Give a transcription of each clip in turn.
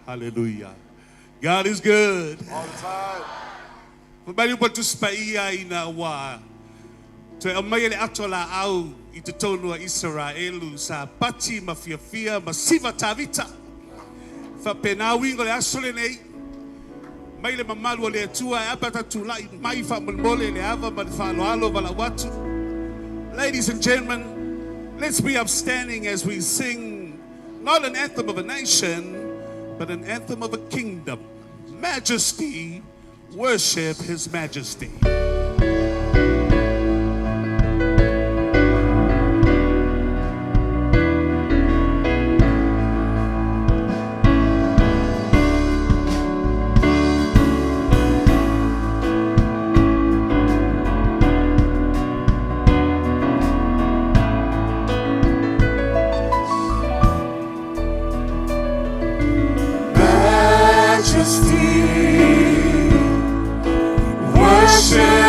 Hallelujah. God is good. All the time. Mabali po tu spaia ina wa. Te amaile atola au I te tonu a Israelu sa pati mafiafia masiva tavita. Fa penawi ngole asole nei. Maile mamalu le tua apata tulai mai fa mulmole le ava ma fa alo vala watu. Ladies and gentlemen, let's be upstanding as we sing not an anthem of a nation, but an anthem of a kingdom. Majesty, worship his majesty. Worship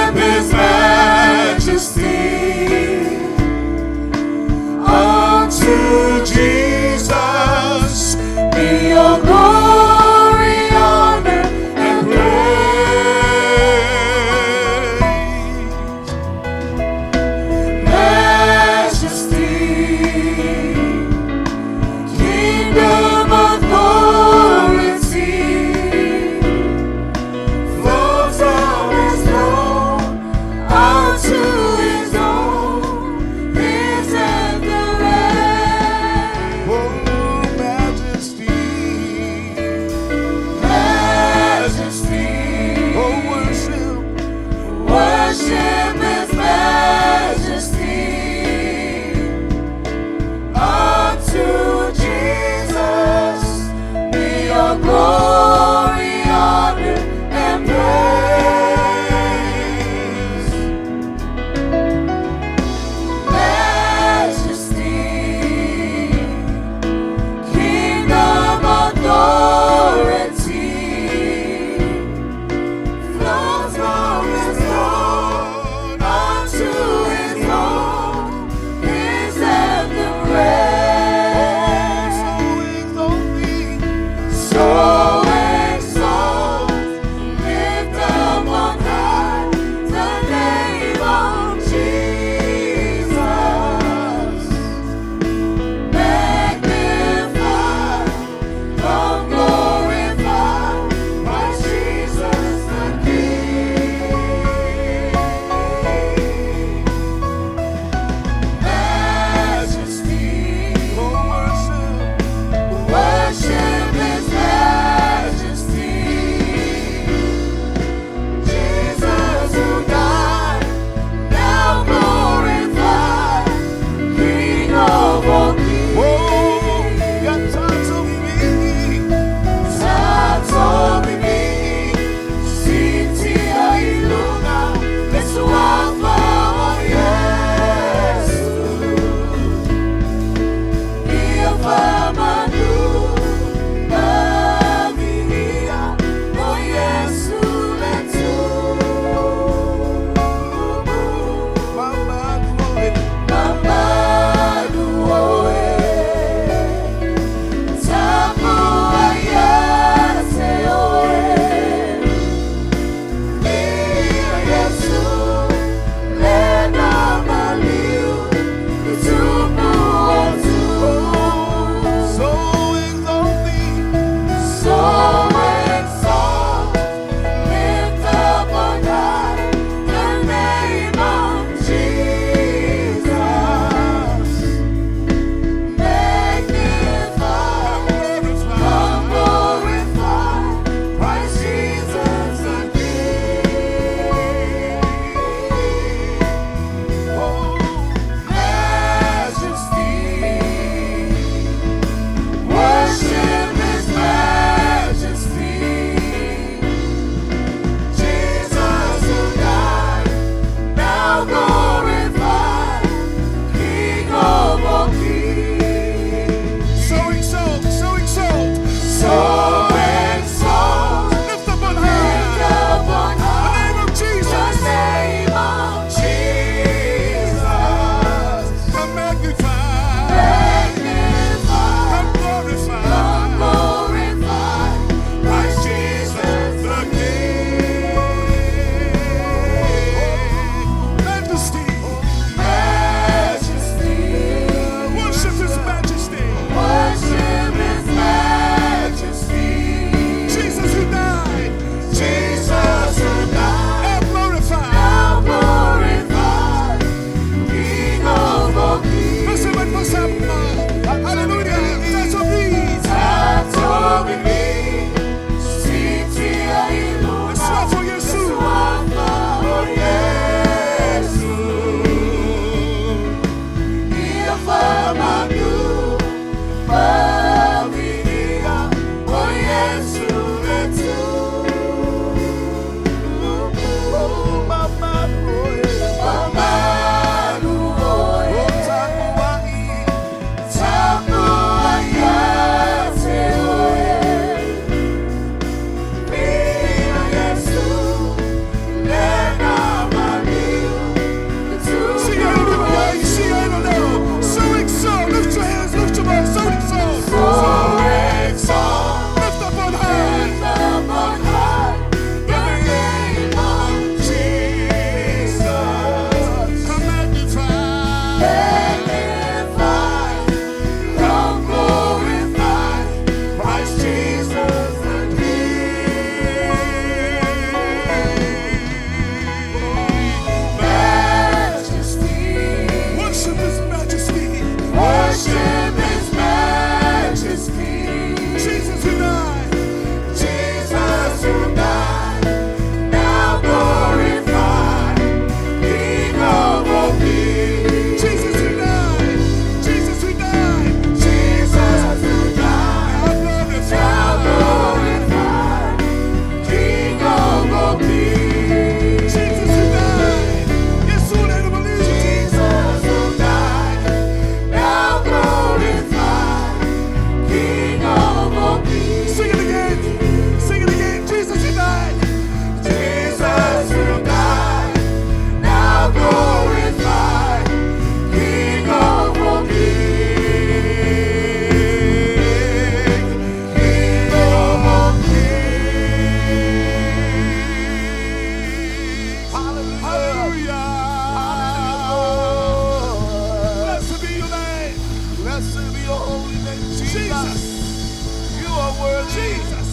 Jesus.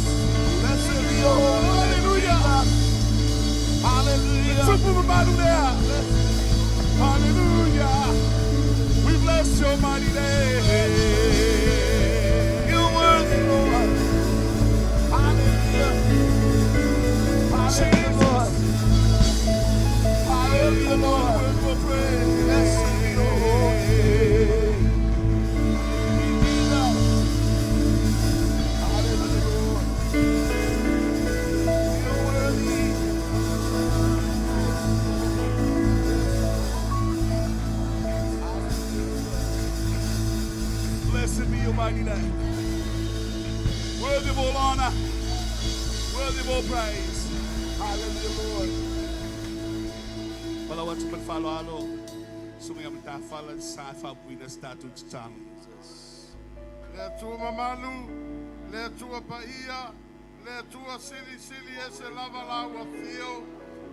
Blessed be your holy name, Jesus. Hallelujah. Hallelujah. We bless your mighty name. You're worthy, Lord. Hallelujah. Hallelujah, Lord. Hallelujah, Lord. Blessed be your holy name. Jesus. Hallelujah, Lord. You're worthy. Blessed be your mighty name. Worthy of all honor. Worthy of all praise. Hallelujah, Lord. Wala watu malfalo alo. Sumia mtafala sa fa buina statu tang. Le tua mamalu, le tua paia, le tua sili ese lava la ua fio.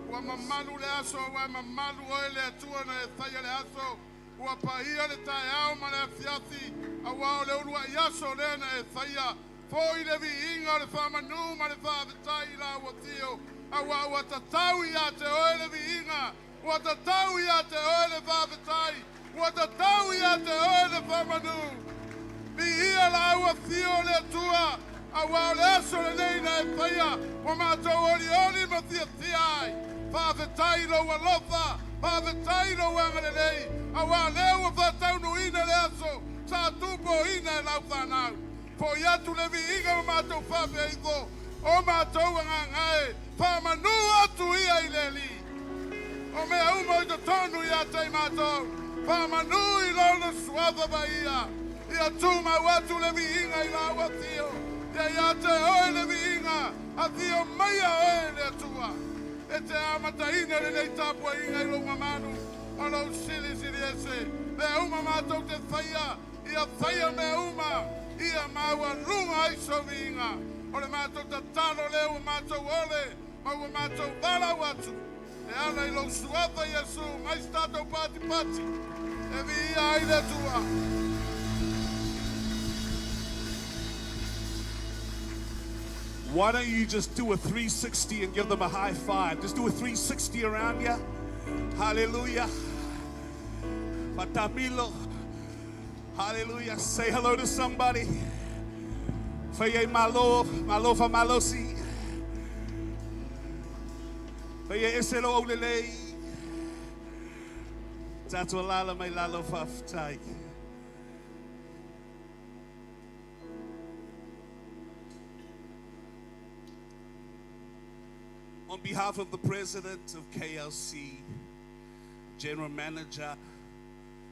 Ua mamalu le aso, ua mamalu oe le tua na e thaia le aso. Ua paia le tae au ma le fiati. Awa o le urua iaso le na e thaia. Foi le vi inga le whamanu ma le whavetai la ua tio. Awa ua tatau ia te oe le vi inga. Ua tatau ia te oe le whavetai. Ua tatau ia te oe le whamanu. Ni ia la ua thio le tua. A wao le aso le nei na e whaia. Wa mātou oli ma thia thiai. Whawhetai lo wa lofa. Whawhetai lo wa ngare nei. A wao leo wa whatau no ina le aso. Sa tupo ina e lau whanau. Po iatu le vi inga wa mātou whawhe iho. O mātou ngā ngae. Whamanu atu ia i le li. O mea umo i te tonu ia te mātou. Whamanu i lona suava ba ia. Ia tuma watu le viinga i la ua thio. Ia te oe le viinga. A thio maia oe le tua. E te amata ina le nei tapua inga i longa manu. O lau sili ese. Mea uma mātou te whaia. Ia whaia mea uma. Ia maua runga i so viinga. O le mātou ta talo leo mātou ole. Maua mātou wala watu. E ana i lau suava Yesu. Mai stato pati. E vi ia i le tua. Why don't you just do a 360 and give them a high five? Just do a 360 around you. Hallelujah. Patamilo. Hallelujah. Say hello to somebody. Faye malo fa malosi. Faye eselo olele. Tatu lala mai lalo faftai. On behalf of the president of KLC, general manager,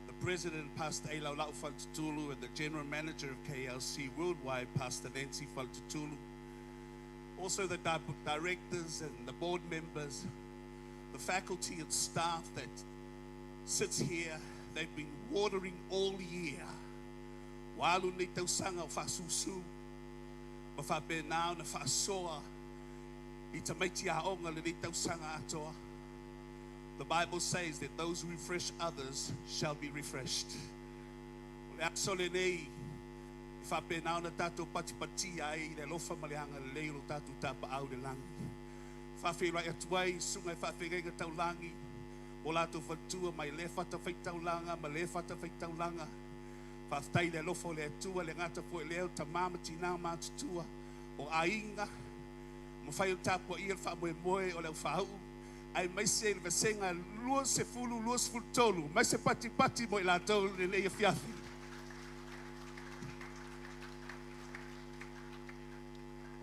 the president, Pastor Elau Laufantutulu, and the general manager of KLC worldwide, Pastor Nancy Faltutulu, also the directors and the board members, the faculty and staff that sits here, they've been watering all year. Walu ni tausanga fasusu, mafabenao na fasoa. The Bible says that those who refresh others shall be refreshed. If I've been out of tato patipatia, the lofa malianga leilo tatu tapa out the lang. Fafi right at way, soon I fafi taulangi, Olato fatua, my lefata faitaulanga, my lefata faitaulanga. Faftai the lofo le tua, lengata for leo, tamamati now mount tua, or ainga. Mafai tapo ia fa moe o le fau ai mai se le senga luo se fulu luo se fultolu mai se pati mo la tolu le fiafi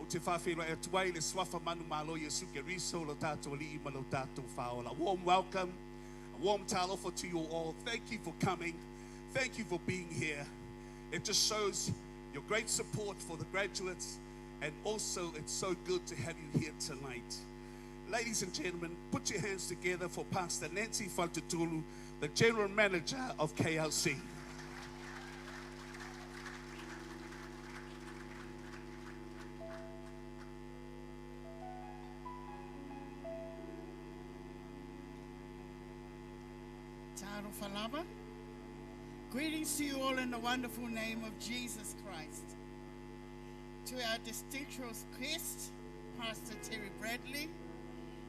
o te fafi ro e tuai le swafa manu malo Yesu ke riso lo tato li malo tato faola. Warm welcome, a warm talofa to you all. Thank you for coming, thank you for being here. It just shows your great support for the graduates. And also, it's so good to have you here tonight. Ladies and gentlemen, put your hands together for Pastor Nancy Faltutulu, the General Manager of KLC. Taro Falaba. Greetings to you all in the wonderful name of Jesus Christ. to our distinguished guest, Pastor Terry Bradley,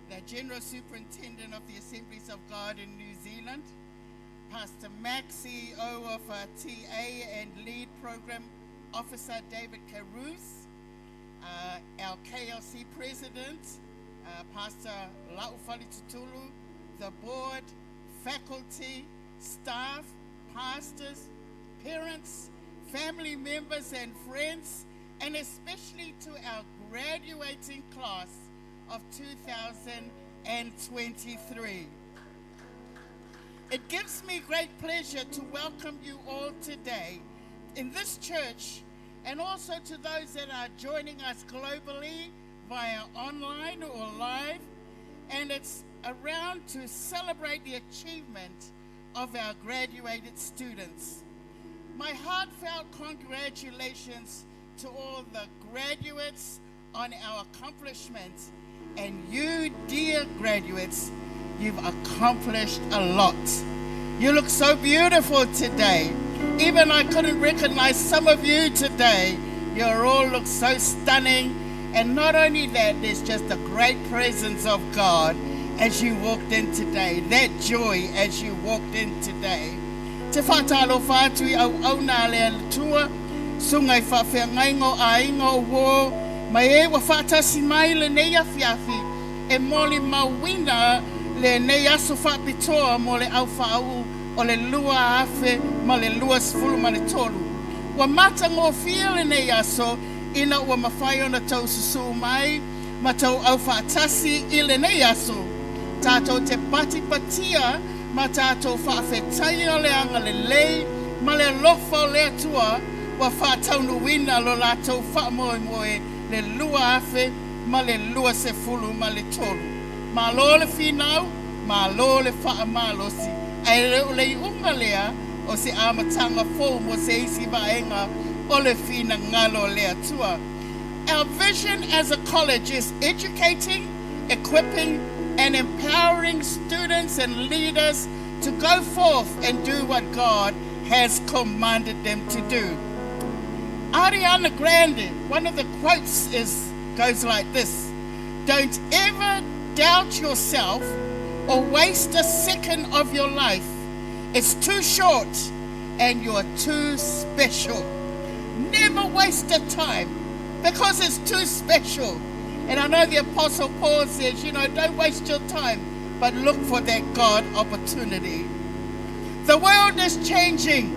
the General Superintendent of the Assemblies of God in New Zealand, Pastor Max, CEO of TA and Lead Program Officer David Carouse, our KLC President, Pastor Laufali Tutulu, the board, faculty, staff, pastors, parents, family members and friends, and especially to our graduating class of 2023. It gives me great pleasure to welcome you all today in this church, and also to those that are joining us globally via online or live, and it's around to celebrate the achievement of our graduated students. My heartfelt congratulations to all the graduates on our accomplishments, and you, dear graduates, you've accomplished a lot. You look so beautiful today. Even I couldn't recognize some of you today. You all look so stunning. And not only that, there's just a great presence of God as you walked in today. That joy as you walked in today. Te whātalo whātui au nā lea tua, sungai whawhengai ngō aingo wō, mai e wa whātasi mai le nei a whiawhi, e moli mawina le nei aso whapitoa mo le au whāu o le lua awhe ma le lua sifulu ma le tolu. Wa mata ngō whia le nei aso, ina ua mawhai ona tau susu mai, ma tau au whātasi I le nei aso. Tātou te pati patia, ma tātou whawhetai o le anga le lei, ma le lofa o le atua, wa whātaunuina lo lātou whaamoe le lua awhe, ma le lua sifulu ma le tolu. Ma lo le whinau, ma lo le whaamalosi, ai leo le unga lea, o se amatanga fōu mo se isi vaenga, o le whina ngalo le atua. Our vision as a college is educating, equipping, and empowering students and leaders to go forth and do what God has commanded them to do. Ariana Grande, one of the quotes goes like this: don't ever doubt yourself or waste a second of your life. It's too short and you're too special. Never waste a time because it's too special. And I know the Apostle Paul says, don't waste your time, but look for that God opportunity. The world is changing.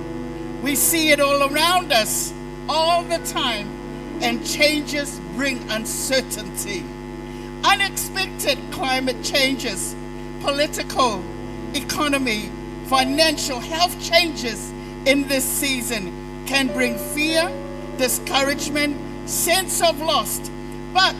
We see it all around us all the time, and changes bring uncertainty. Unexpected climate changes, political, economy, financial, health changes in this season can bring fear, discouragement, sense of loss. But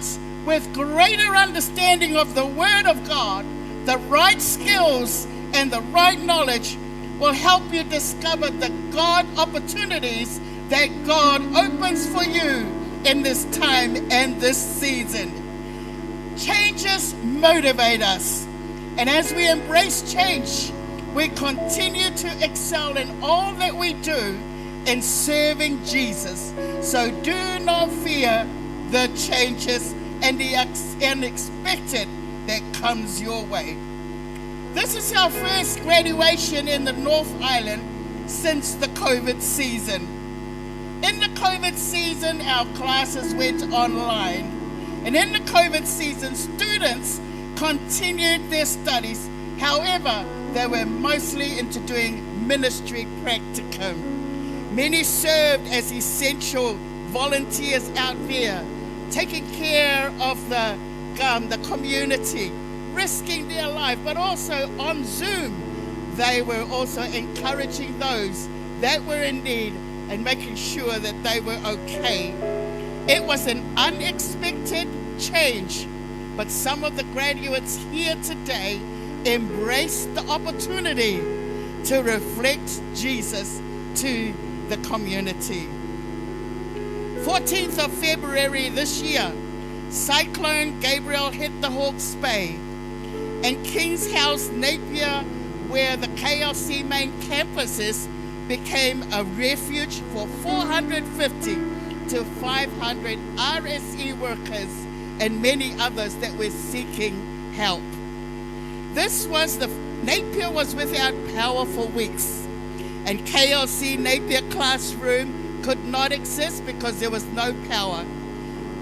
with greater understanding of the Word of God, the right skills and the right knowledge will help you discover the God opportunities that God opens for you in this time and this season. Changes motivate us, and as we embrace change, we continue to excel in all that we do in serving Jesus. So do not fear the changes and the unexpected that comes your way. This is our first graduation in the North Island since the COVID season. In the COVID season, our classes went online. And in the COVID season, students continued their studies. However, they were mostly into doing ministry practicum. Many served as essential volunteers out there, taking care of the community, risking their life, but also on Zoom, they were also encouraging those that were in need and making sure that they were okay. It was an unexpected change, but some of the graduates here today embraced the opportunity to reflect Jesus to the community. 14th of February this year, Cyclone Gabriel hit the Hawke's Bay, and King's House, Napier, where the KLC main campus is, became a refuge for 450 to 500 RSE workers and many others that were seeking help. Napier was without power for weeks, and KLC Napier Classroom could not exist because there was no power.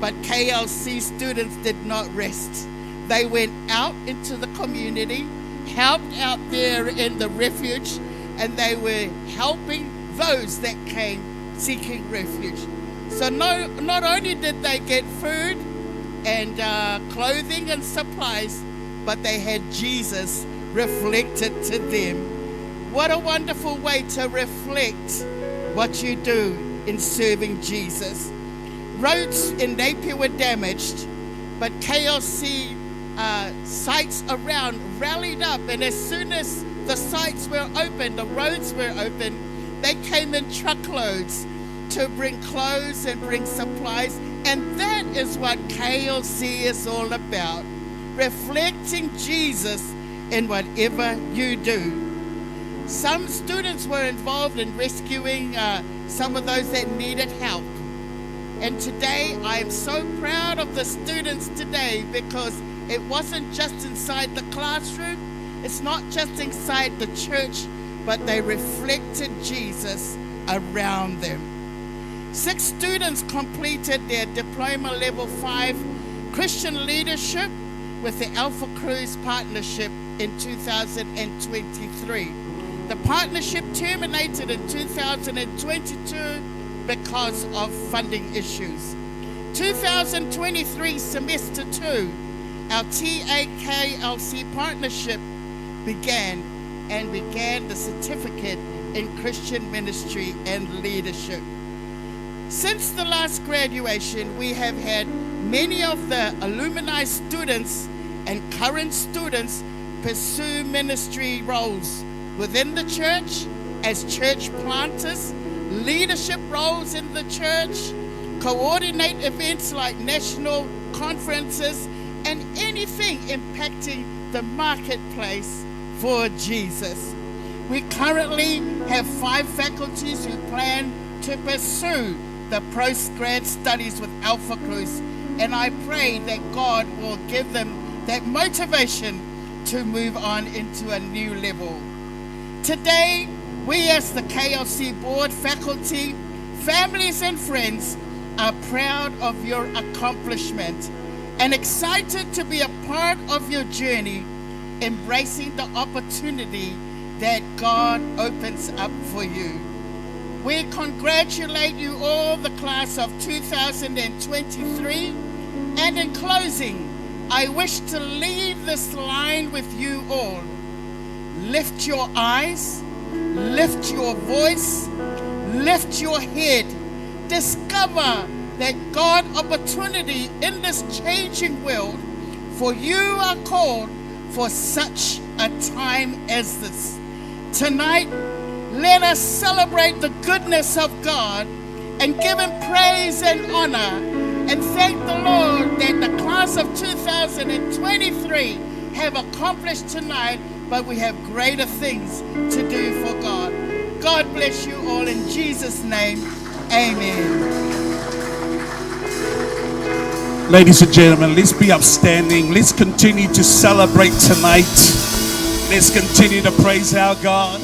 But KLC students did not rest. They went out into the community, helped out there in the refuge, and they were helping those that came seeking refuge. So not only did they get food and clothing and supplies, but they had Jesus reflected to them. What a wonderful way to reflect what you do in serving Jesus. Roads in Napier were damaged, but KLC sites around rallied up, and as soon as the sites were open, the roads were open, they came in truckloads to bring clothes and bring supplies, and that is what KLC is all about, reflecting Jesus in whatever you do. Some students were involved in rescuing some of those that needed help. And today, I am so proud of the students today, because it wasn't just inside the classroom, it's not just inside the church, but they reflected Jesus around them. 6 students completed their Diploma Level 5 Christian Leadership with the Alpha Cruise Partnership in 2023. The partnership terminated in 2022 because of funding issues. 2023 semester 2, our TAKLC partnership began the certificate in Christian ministry and leadership. Since the last graduation, we have had many of the alumni students and current students pursue ministry roles within the church as church planters, leadership roles in the church, coordinate events like national conferences, and anything impacting the marketplace for Jesus. We currently have 5 faculties who plan to pursue the postgrad studies with Alpha Cruise, and I pray that God will give them that motivation to move on into a new level. Today, we as the KLC board, faculty, families and friends are proud of your accomplishment and excited to be a part of your journey, embracing the opportunity that God opens up for you. We congratulate you all, the class of 2023, and in closing, I wish to leave this line with you all. Lift your eyes, lift your voice, lift your head. Discover that God opportunity in this changing world, for you are called for such a time as this. Tonight, let us celebrate the goodness of God and give Him praise and honor, and thank the Lord that the class of 2023 have accomplished tonight, but we have greater things to do for God. God bless you all in Jesus' name. Amen. Ladies and gentlemen, let's be upstanding. Let's continue to celebrate tonight. Let's continue to praise our God.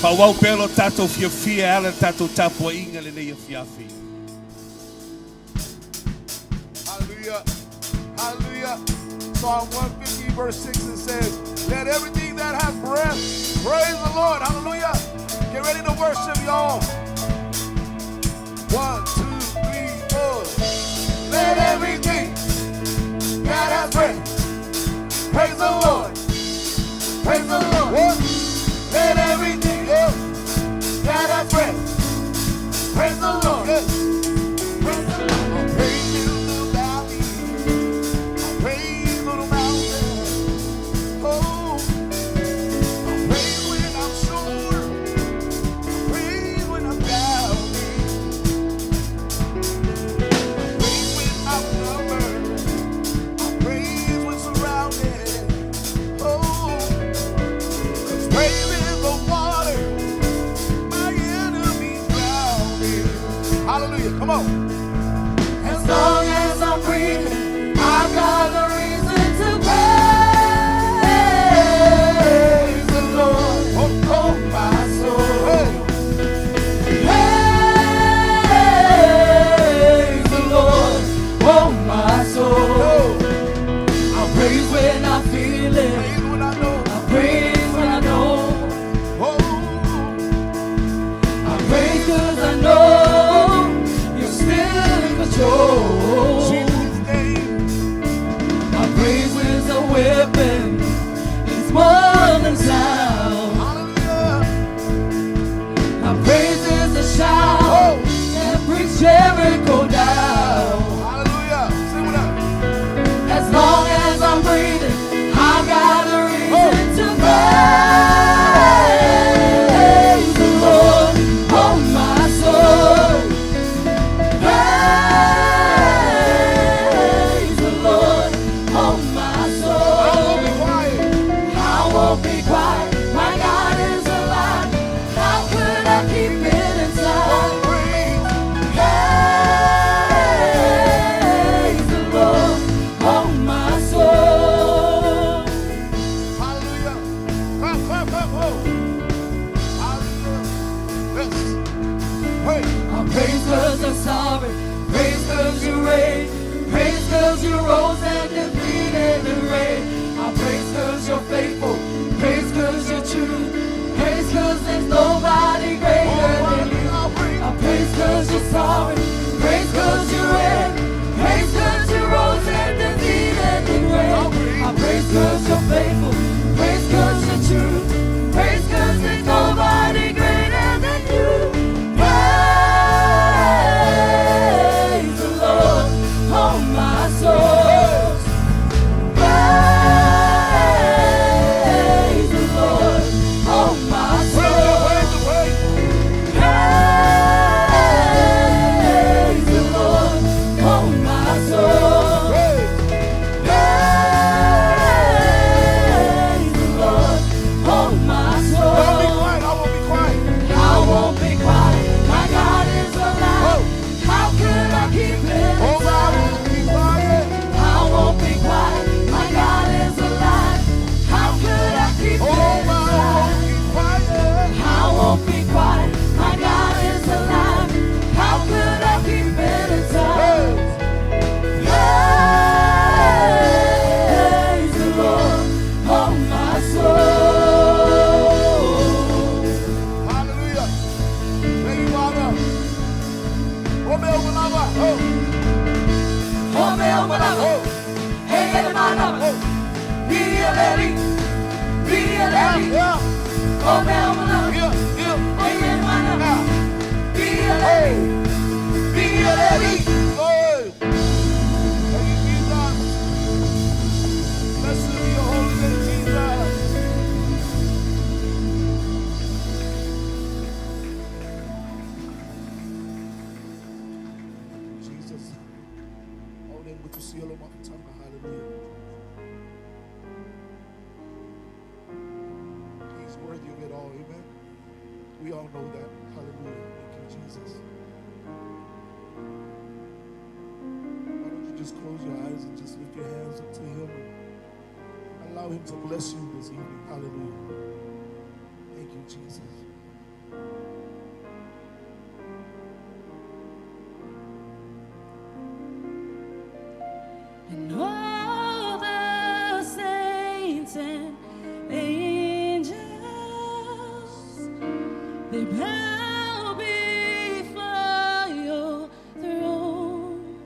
Hallelujah. Hallelujah. Psalm 150 verse 6 it says, let everything that has breath praise the Lord. Hallelujah. Get ready to worship, y'all. 1, 2, 3, 4. Let everything that has breath praise the Lord. Praise the Lord. What? Let everything that has breath praise the Lord. Yes. Praise the Lord. I'll praise you in the valley. I'll praise on the mountain. Oh, I'll praise when I'm sure. I'll praise when I'm doubting. I'll praise when I'm numbered. I'll praise when surrounded. Oh, 'cause praise is the water my enemies drowning. Hallelujah. Come on. As long as I'm breathing, I've got a reason to praise the Lord. Oh, my soul. Praise the Lord. Oh, my soul. I'll praise when I feel it. I'll praise when I know. I'll praise 'cause I know you're still in control. My praise is a weapon. It's more than sound. My praise is a shout that brings Jericho down. As long as I'm breathing, I've got a reason to praise the Lord. Oh, my soul. Praise the Lord. Oh, my soul. I won't be quiet. My God is alive. How could I keep it inside? Praise the Lord. Oh, my soul. Hallelujah. Clap, clap, clap. Oh. Hallelujah. Yes. Hey. I praise 'cause I'm sorry. Praise 'cause you reign. Praise 'cause you rose and defeated the rain. I praise 'cause you're faithful. Praise 'cause you're true. Praise 'cause there's nobody greater than you. I praise 'cause you're sorry. Praise 'cause you reign. Praise 'cause you rose and defeated the rain. I praise 'cause you're faithful. Praise 'cause you're true. Praise 'cause there's nobody greater than you. Praise the Lord, oh, my soul. Praise the Lord, oh, my soul. Praise the Lord, oh, my soul. Praise the Lord, oh, my soul. I won't be quiet. My God is alive. How could I keep it inside? I won't be quiet. My God is alive. How could I keep it inside? I won't be quiet. My God is alive. How could I keep it inside? Praise the Lord, oh, my soul. Hallelujah. Thank you, Father. Blessed be your holy name, Jesus. Jesus. All them with you see all over the tongue. Hallelujah. He's worthy of it all. Amen. We all know that. Hallelujah. Thank you, Jesus. Why don't you just close your eyes and just lift your hands up to him and allow him to bless you this evening. Hallelujah. Thank you, Jesus. And all the saints and angels, they bow before your throne.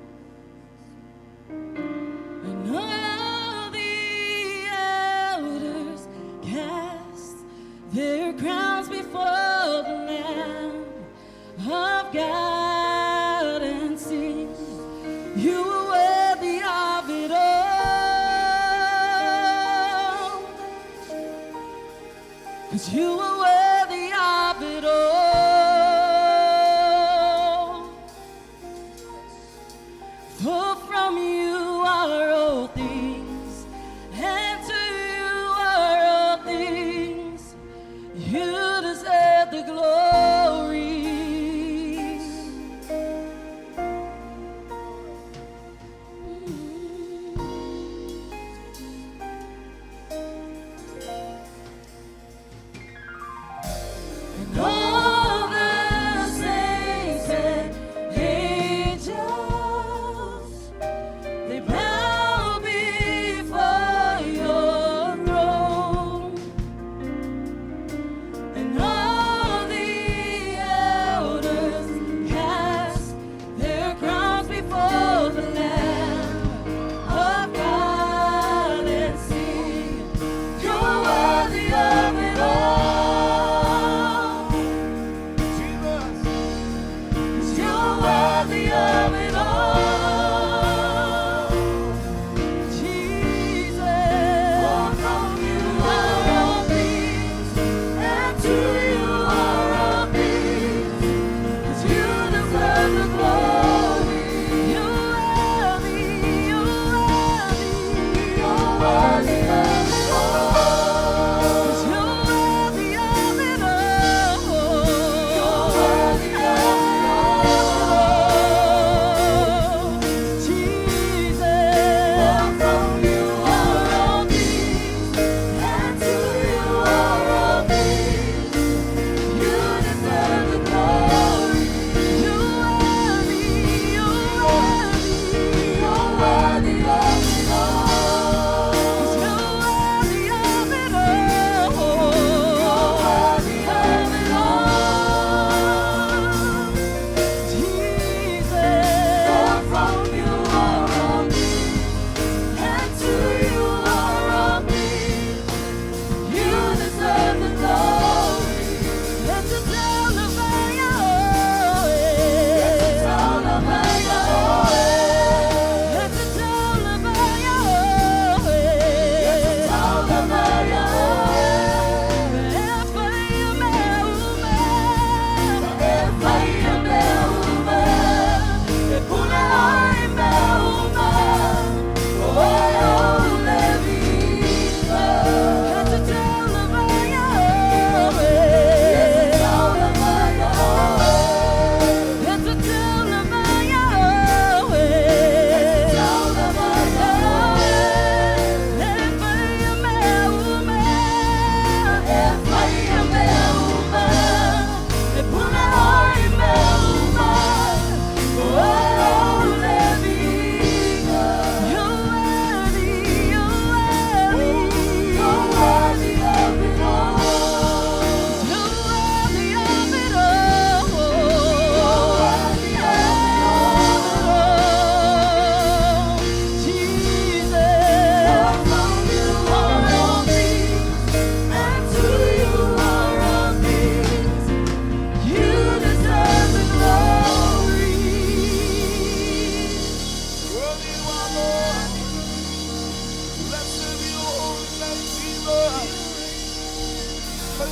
And all the elders cast their crowns before the Lamb of God and sing, you are worthy of it all. 'Cause you are worthy of it all. For from you are all things, and to you are all things. You deserve the glory.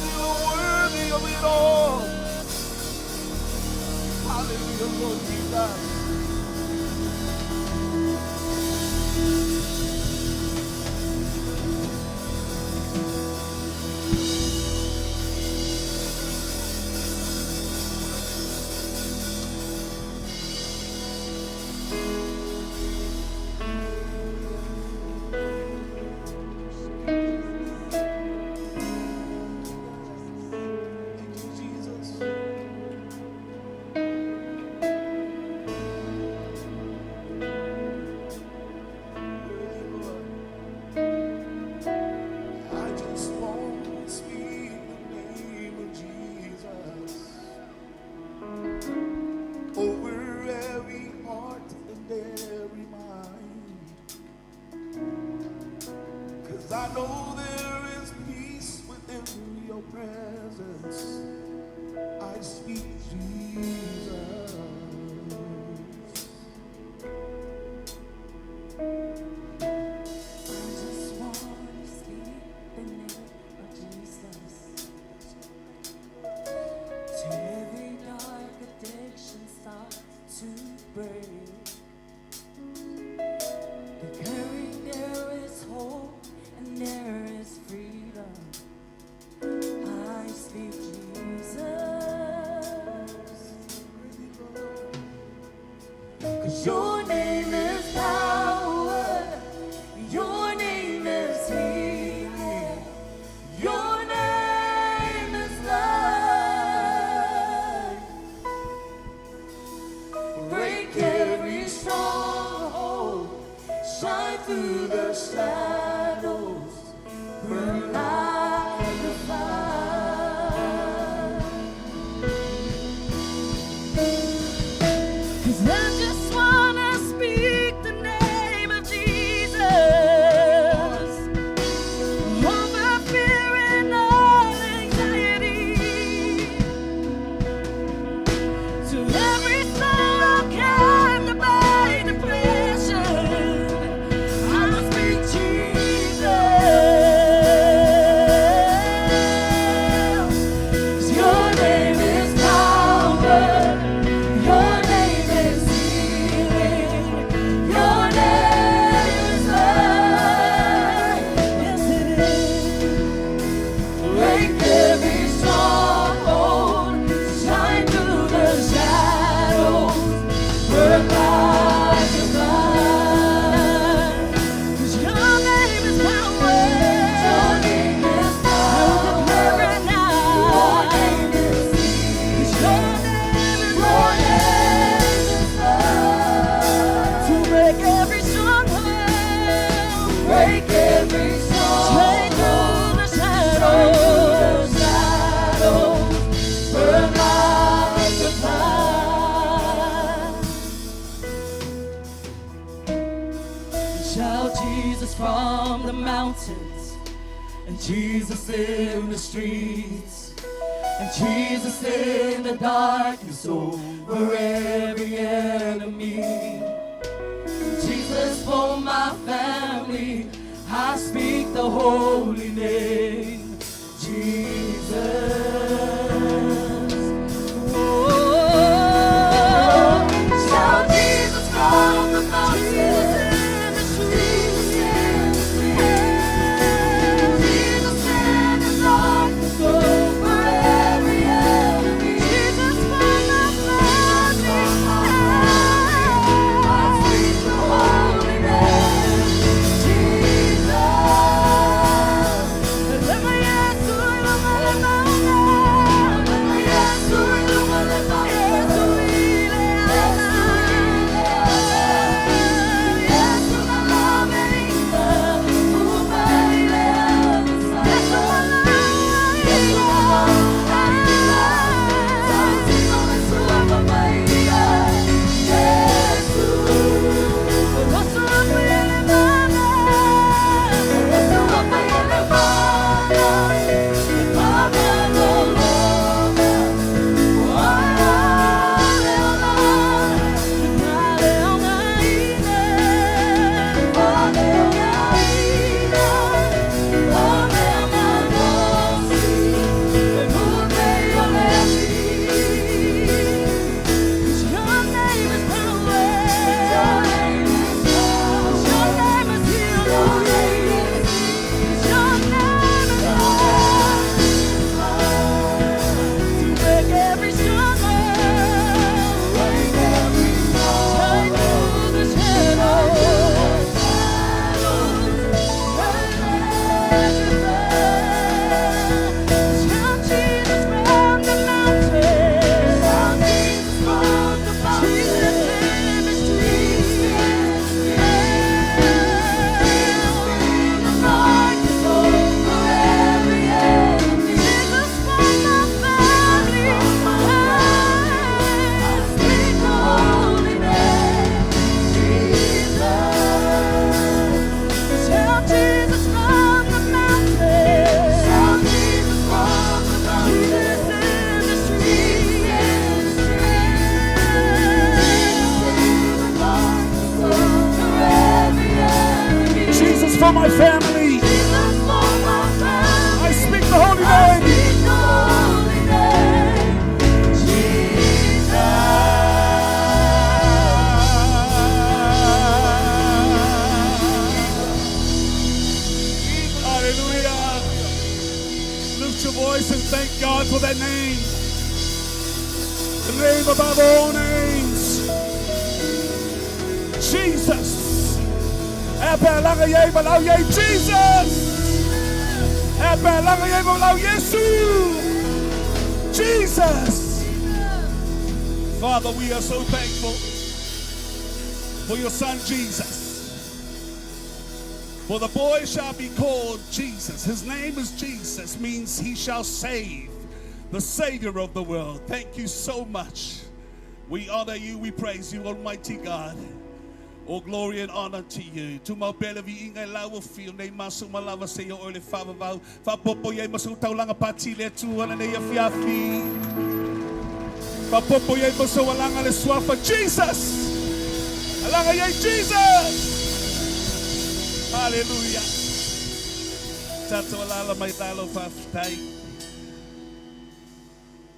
you are worthy of it all. Hallelujah, Lord Jesus. I know there is peace within your presence. I speak Jesus. I just want to speak the name of Jesus. To every dark addiction start to break. Declaring there is hope and there is freedom. I speak Jesus. 'Cause your name is power. Your name is healing. Your name is life. Break every stronghold. Shine through the shadows. Burn like a fire. 'Cause I just wanna speak the name of Jesus over fear and all anxiety. To every soul captured by depression, I speak Jesus. Your name is power. Your name is healing. Your name is life. Yes, it is. Break every stronghold. Shine through the shadows. Burn like a fire. 'Cause your name is power. Your name is power. Declare it now. Your name is healing. 'Cause your name is love. To break every stronghold. Break every stronghold. Shine through the shadows. Burn like a fire. Shout Jesus from the mountains, and Jesus in the streets, and Jesus in the darkness over every enemy. Jesus for my family, I speak the holy name, Jesus. Oh, shout Jesus from the mountains, Jesus in the streets, Jesus in the darkness over every enemy. Jesus for my family, I speak the holy name, Jesus. voice and thank God for that name. The name above all names. Jesus. Jesus. Jesus. Father, we are so thankful for your son Jesus. For the boy shall be called Jesus. His name is Jesus, means he shall save, the Savior of the world. Thank you so much. We honor you, we praise you, Almighty God. All glory and honor to you. Tumapela vi ingay lawa feel na masumalawa sa iyo ole favav. Fapopo yay masutaw lang apatile tuwa na neya fiafi. Fapopo yay masuwalang aliswa for Jesus. Alanga yay Jesus. Hallelujah.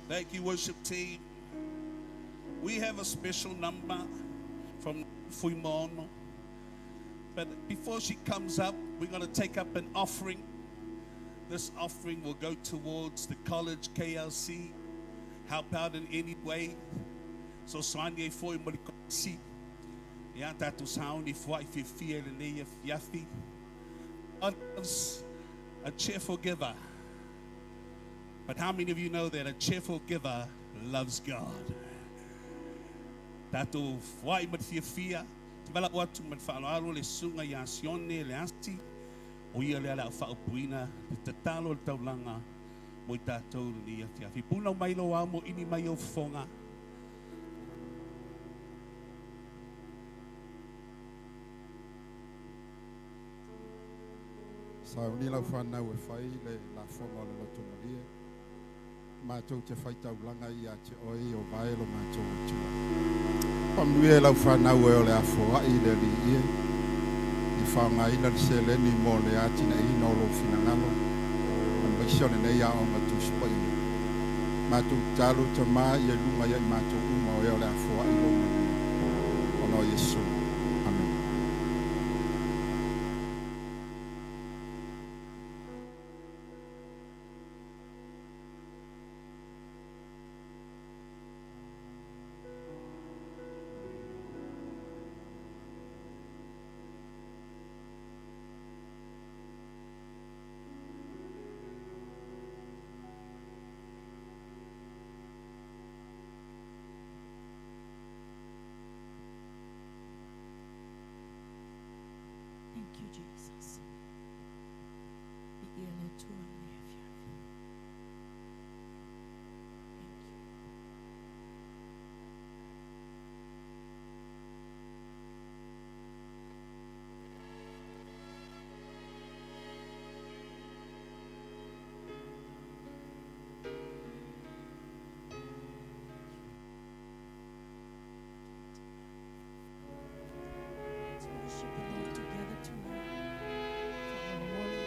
Thank you, worship team. We have a special number from Fuimono. But before she comes up, we're going to take up an offering. This offering will go towards the college KLC. Help out in any way. So, Swanye Fuimono. God loves a cheerful giver. But how many of you know that a cheerful giver loves God? Tato wai mat fia bala watu mat fa alo le sunga ya sione le asti o ia le ala fa puina te talo taulanga mo tato ni fia fi puna mai lo amo ini mai o fonga. Sauni lau whanau e whai le la whonga le loto maria. Mātou te whaitau langa i a te oi o vaelo mātou o tua. Pamui e lau whanau e o le afoa i le li ie. I whaonga ina le seleni mō le atina i no lo finangalo. An maisione nei a o ngatu spai. Mātou talo te mā i e lunga i mātou uma o e o le afoa i lo maria. Ono Yesu. Amen. Thank you, Jesus. Let's worship the Lord together tonight. From the morning.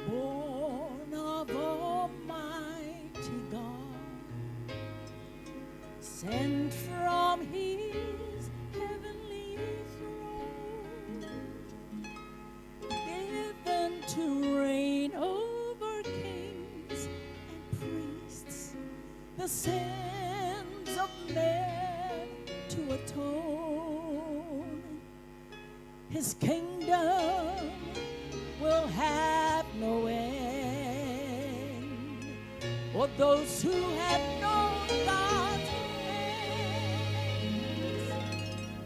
Born of Almighty God, sent from His heavenly throne, given to reign over kings and priests, the sins of men to atone. His kingdom will have no end for those who have known God's ways.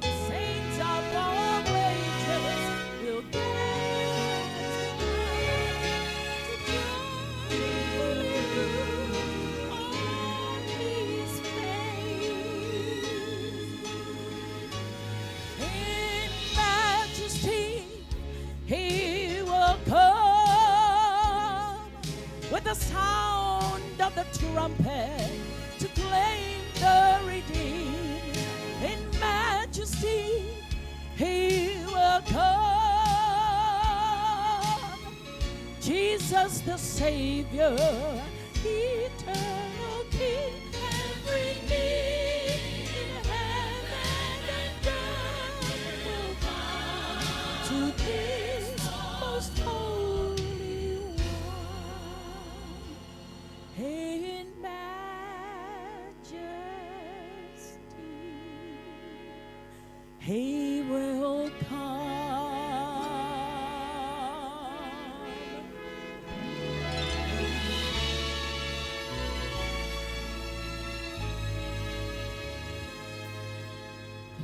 The saints of all ages will dance to join on His face. In majesty He will come with the sound of the trumpet to claim the redeemed. In majesty He will come, Jesus the Savior, eternal King. Every knee in heaven and earth will to this most holy one in majesty. He will come.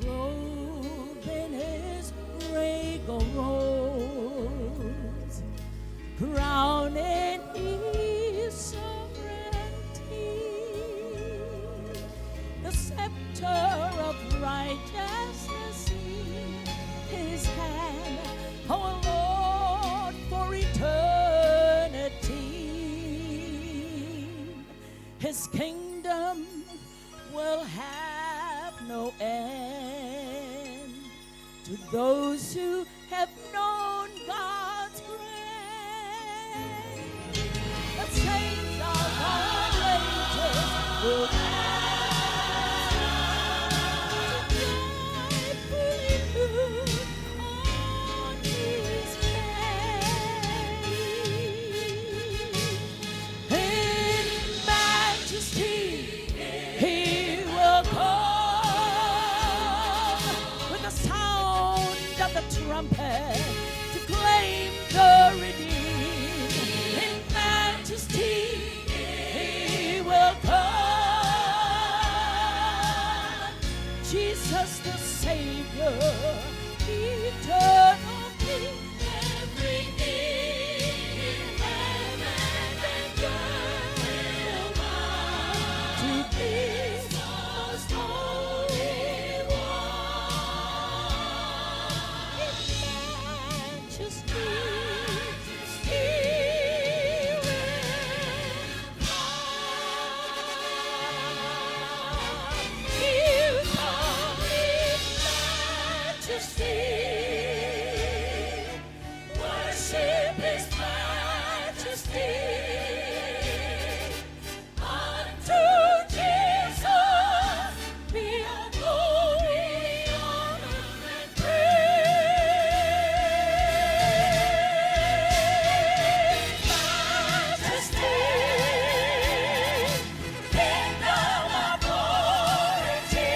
Clothed in his regal robes, crowned in his sovereignty, the scepter of righteousness in his hand, our Lord for eternity. His kingdom will have no end to those who have known God's grace. The saints of all ages will joyfully look on his face. In majesty he will come with the sound of the trumpet to claim the redeemed. In majesty he will come. Jesus the Savior, eternal King. Every knee in heaven and earth will bow to this most holy one. In majesty he will come. He'll come in majesty. Worship his majesty. Unto Jesus be all glory, honor, and praise. Majesty, kingdom authority,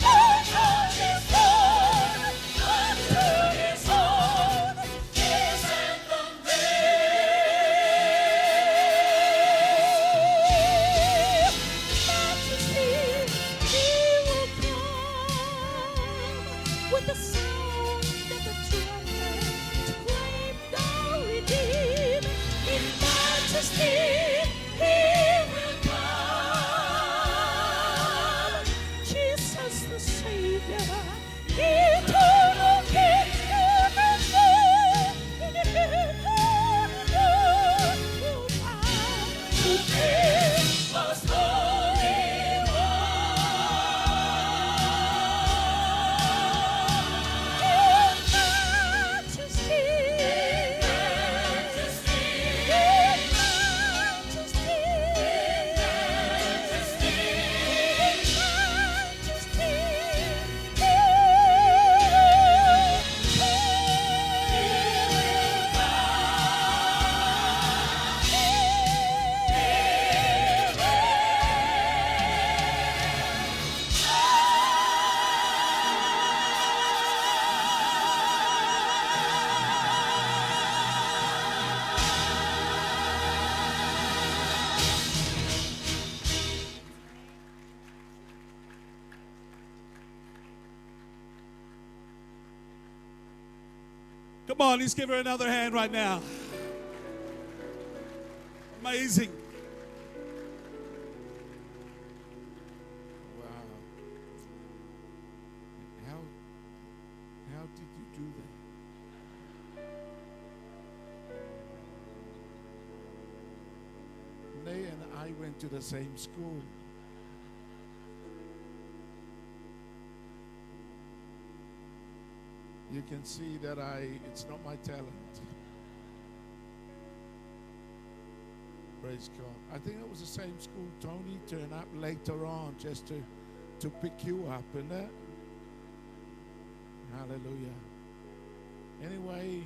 all yours is Lord, unto his own is anthem Majesty, he will come with the sound of the trumpet to claim the redeemed. In majesty he will come. Jesus the Savior, eternal King, will bow to this most holy one. In majesty, in majesty, Come on, let's give her another hand right now. Amazing. Wow. How did you do that? Nay and I went to the same school. You can see that it's not my talent. Praise God. I think it was the same school. Tony turned up later on just to pick you up, isn't it? Hallelujah. Anyway,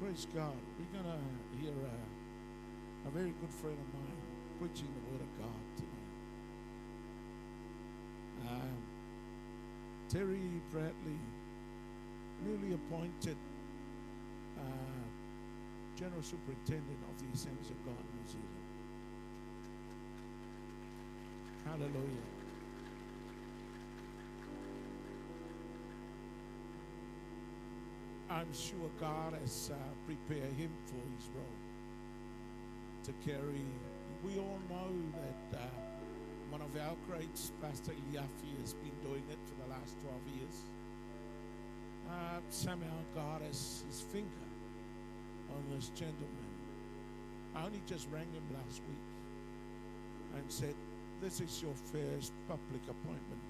praise God. We're going to hear a very good friend of mine preaching the Word of God tonight. Terry Bradley, newly appointed General Superintendent of the Assemblies of God, New Zealand. Hallelujah. I'm sure God has prepared him for his role to carry. We all know that one of our greats, Pastor Yafi, has been doing it for the last 12 years. Somehow God has his finger on this gentleman. I only just rang him last week and said, this is your first public appointment.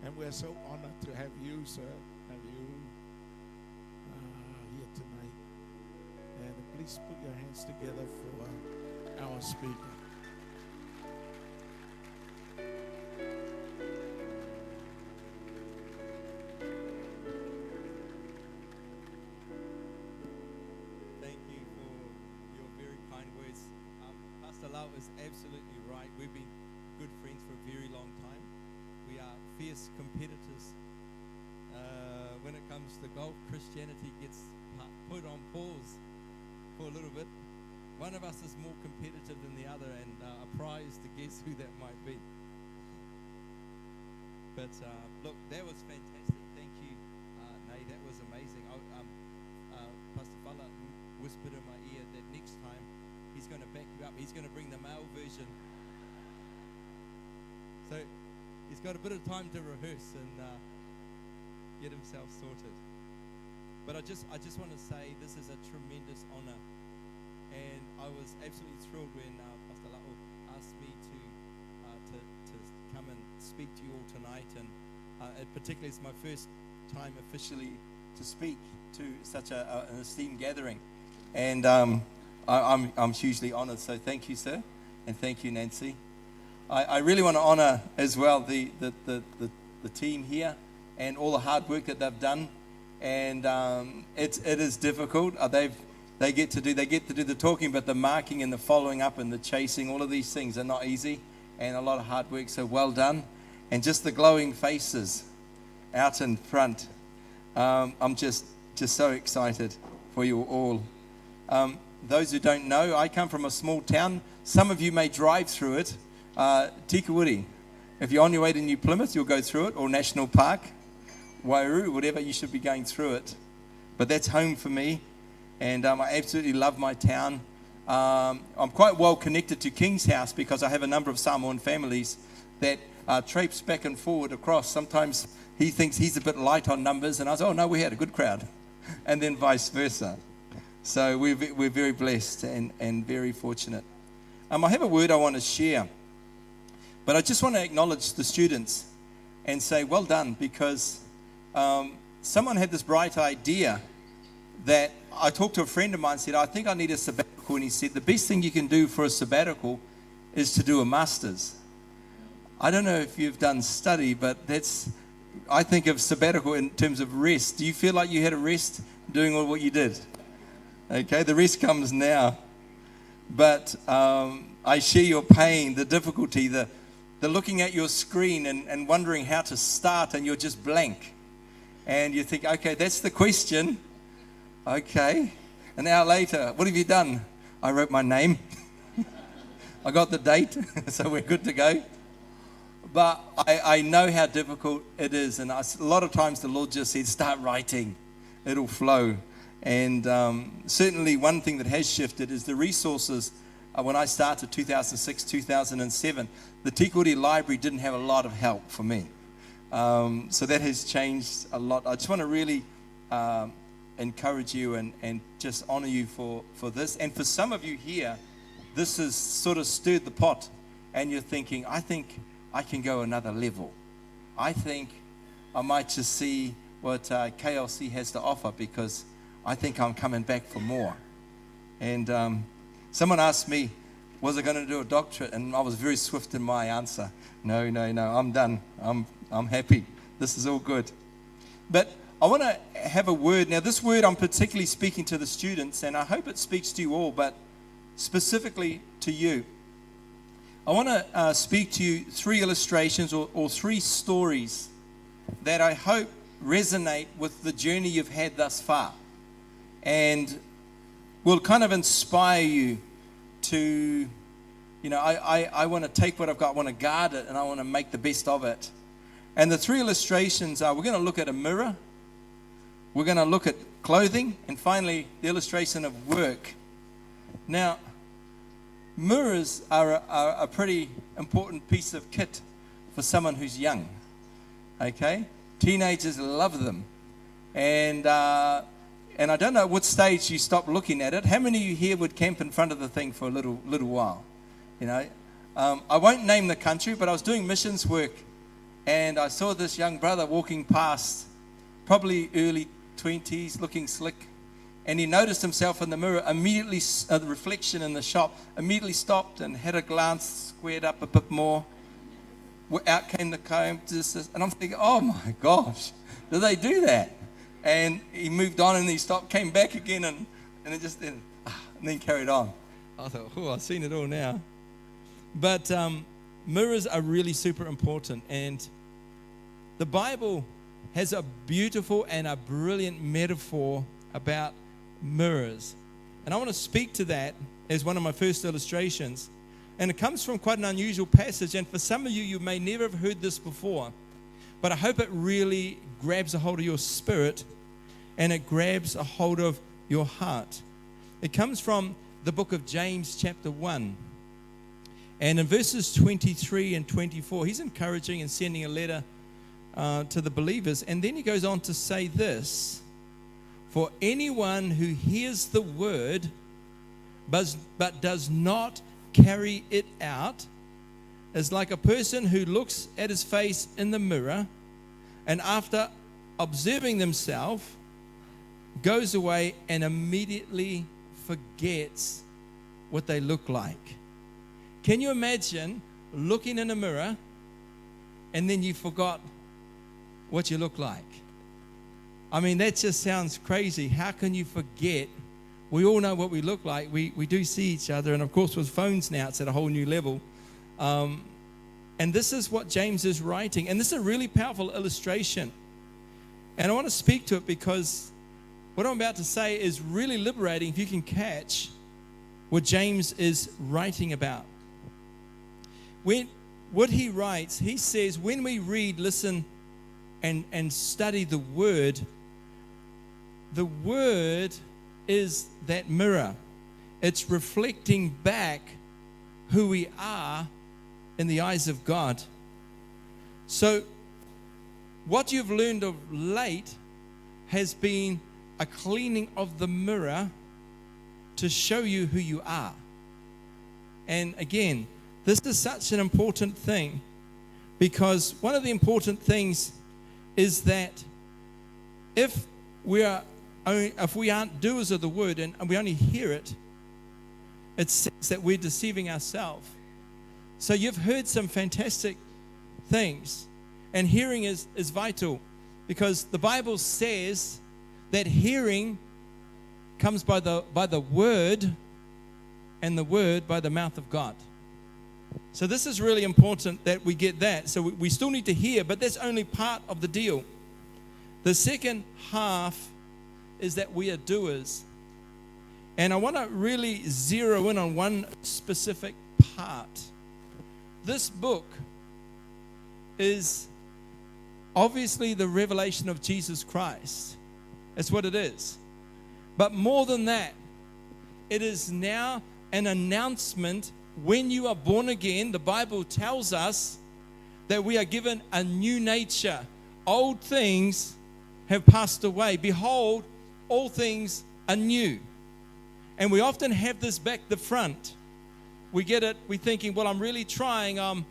And we're so honored to have you, sir, here tonight. And please put your hands together for our speaker. Thank you for your very kind words. Pastor Lau is absolutely right. We've been good friends for a very long time. We are fierce competitors. When it comes to golf, Christianity gets put on pause for a little bit. One of us is more competitive than the other, and a prize to guess who that might be. But look, that was fantastic. Thank you, Nay. That was amazing. Pastor Fala whispered in my ear that next time he's going to back you up. He's going to bring the male version. So he's got a bit of time to rehearse and get himself sorted. But I just want to say this is a tremendous honor, and I was absolutely thrilled when Pastor La'o asked me to come and speak to you all tonight, and particularly it's my first time officially to speak to such an esteemed gathering, and I'm hugely honored. So thank you, sir, and thank you, Nancy. I really want to honor as well the team here and all the hard work that they've done, and it is difficult. They get to do the talking, but the marking and the following up and the chasing, all of these things are not easy, and a lot of hard work. So well done, and just the glowing faces out in front. I'm just so excited for you all. Those who don't know, I come from a small town. Some of you may drive through it. Tikawuri. If you're on your way to New Plymouth, you'll go through it, or National Park, Wairu, whatever, you should be going through it. But that's home for me, and I absolutely love my town. I'm quite well connected to King's House because I have a number of Samoan families that traipse back and forward across. Sometimes he thinks he's a bit light on numbers, and I say, oh no, we had a good crowd, and then vice versa. So we're very blessed and very fortunate. I have a word I want to share, but I just want to acknowledge the students and say well done, because someone had this bright idea that I talked to a friend of mine and said, I think I need a sabbatical, and he said the best thing you can do for a sabbatical is to do a master's. I don't know if you've done study, but I think of sabbatical in terms of rest. Do you feel like you had a rest doing all what you did? Okay, the rest comes now. But I share your pain, the difficulty, the looking at your screen and wondering how to start, and you're just blank. And you think, okay, that's the question. Okay. An hour later, what have you done? I wrote my name. I got the date, so we're good to go. But I know how difficult it is. And a lot of times the Lord just said, start writing. It'll flow. And certainly one thing that has shifted is the resources. When I started 2006, 2007, the Tikuri Library didn't have a lot of help for me. So that has changed a lot. I just want to really encourage you and just honor you for this. And for some of you here, this has sort of stirred the pot, and you're thinking, I think I can go another level. I think I might just see what KLC has to offer, because I think I'm coming back for more. And someone asked me, was I going to do a doctorate? And I was very swift in my answer. No, I'm done. I'm happy. This is all good. But I want to have a word. Now, this word I'm particularly speaking to the students, and I hope it speaks to you all, but specifically to you. I want to speak to you 3 illustrations or 3 stories that I hope resonate with the journey you've had thus far, and will kind of inspire you to, I want to take what I've got, I want to guard it, and I want to make the best of it. And the 3 illustrations are, we're going to look at a mirror, we're going to look at clothing, and finally, the illustration of work. Now, mirrors are a pretty important piece of kit for someone who's young, okay? Teenagers love them. And I don't know at what stage you stop looking at it. How many of you here would camp in front of the thing for a little while? I won't name the country, but I was doing missions work, and I saw this young brother walking past, probably early 20s, looking slick, and he noticed himself in the mirror, immediately, the reflection in the shop, immediately stopped and had a glance, squared up a bit more. Out came the comb, and I'm thinking, oh my gosh, do they do that? And he moved on and he stopped, came back again, and then carried on. I thought, I've seen it all now. But mirrors are really super important, and the Bible has a beautiful and a brilliant metaphor about mirrors. And I want to speak to that as one of my first illustrations. And it comes from quite an unusual passage, and for some of you, you may never have heard this before, but I hope it really grabs a hold of your spirit and it grabs a hold of your heart. It comes from the book of James chapter 1. And in verses 23 and 24, he's encouraging and sending a letter to the believers. And then he goes on to say this: for anyone who hears the word but does not carry it out is like a person who looks at his face in the mirror and after observing themselves goes away and immediately forgets what they look like. Can you imagine looking in a mirror and then you forgot what you look like? I mean, that just sounds crazy. How can you forget? We all know what we look like. We do see each other. And of course, with phones now, it's at a whole new level. And this is what James is writing. And this is a really powerful illustration. And I want to speak to it because what I'm about to say is really liberating if you can catch what James is writing about. What he writes, he says, when we read, listen, and study the Word is that mirror. It's reflecting back who we are in the eyes of God. So what you've learned of late has been a cleaning of the mirror to show you who you are. And again, this is such an important thing, because one of the important things is that if we aren't doers of the word and we only hear it, it says that we're deceiving ourselves. So you've heard some fantastic things, and hearing is vital, because the Bible says that hearing comes by the word, and the word by the mouth of God. So this is really important that we get that. So we still need to hear, but that's only part of the deal. The second half is that we are doers. And I want to really zero in on one specific part. This book is obviously the revelation of Jesus Christ. That's what it is. But more than that, it is now an announcement. When you are born again, the Bible tells us that we are given a new nature. Old things have passed away. Behold, all things are new. And we often have this back the front. We get it, we're thinking, well, I'm really trying, I'm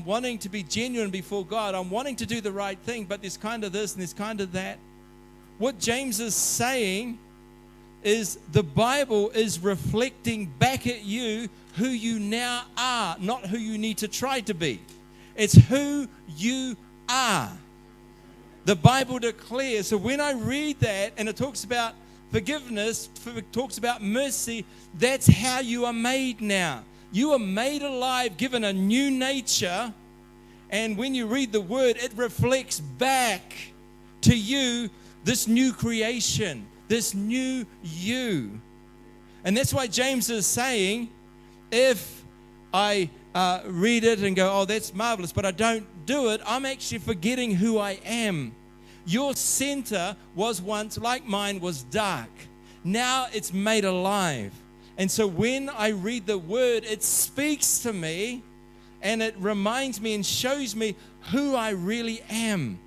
wanting to be genuine before God, I'm wanting to do the right thing, but there's kind of this and there's kind of that. What James is saying is the Bible is reflecting back at you who you now are, not who you need to try to be. It's who you are. The Bible declares. So when I read that and it talks about forgiveness, it talks about mercy, that's how you are made now. You are made alive, given a new nature. And when you read the word, it reflects back to you this new creation, this new you. And that's why James is saying, if I read it and go, oh, that's marvelous, but I don't do it, I'm actually forgetting who I am. Your center was once, like mine, was dark. Now it's made alive. And so when I read the word, it speaks to me and it reminds me and shows me who I really am.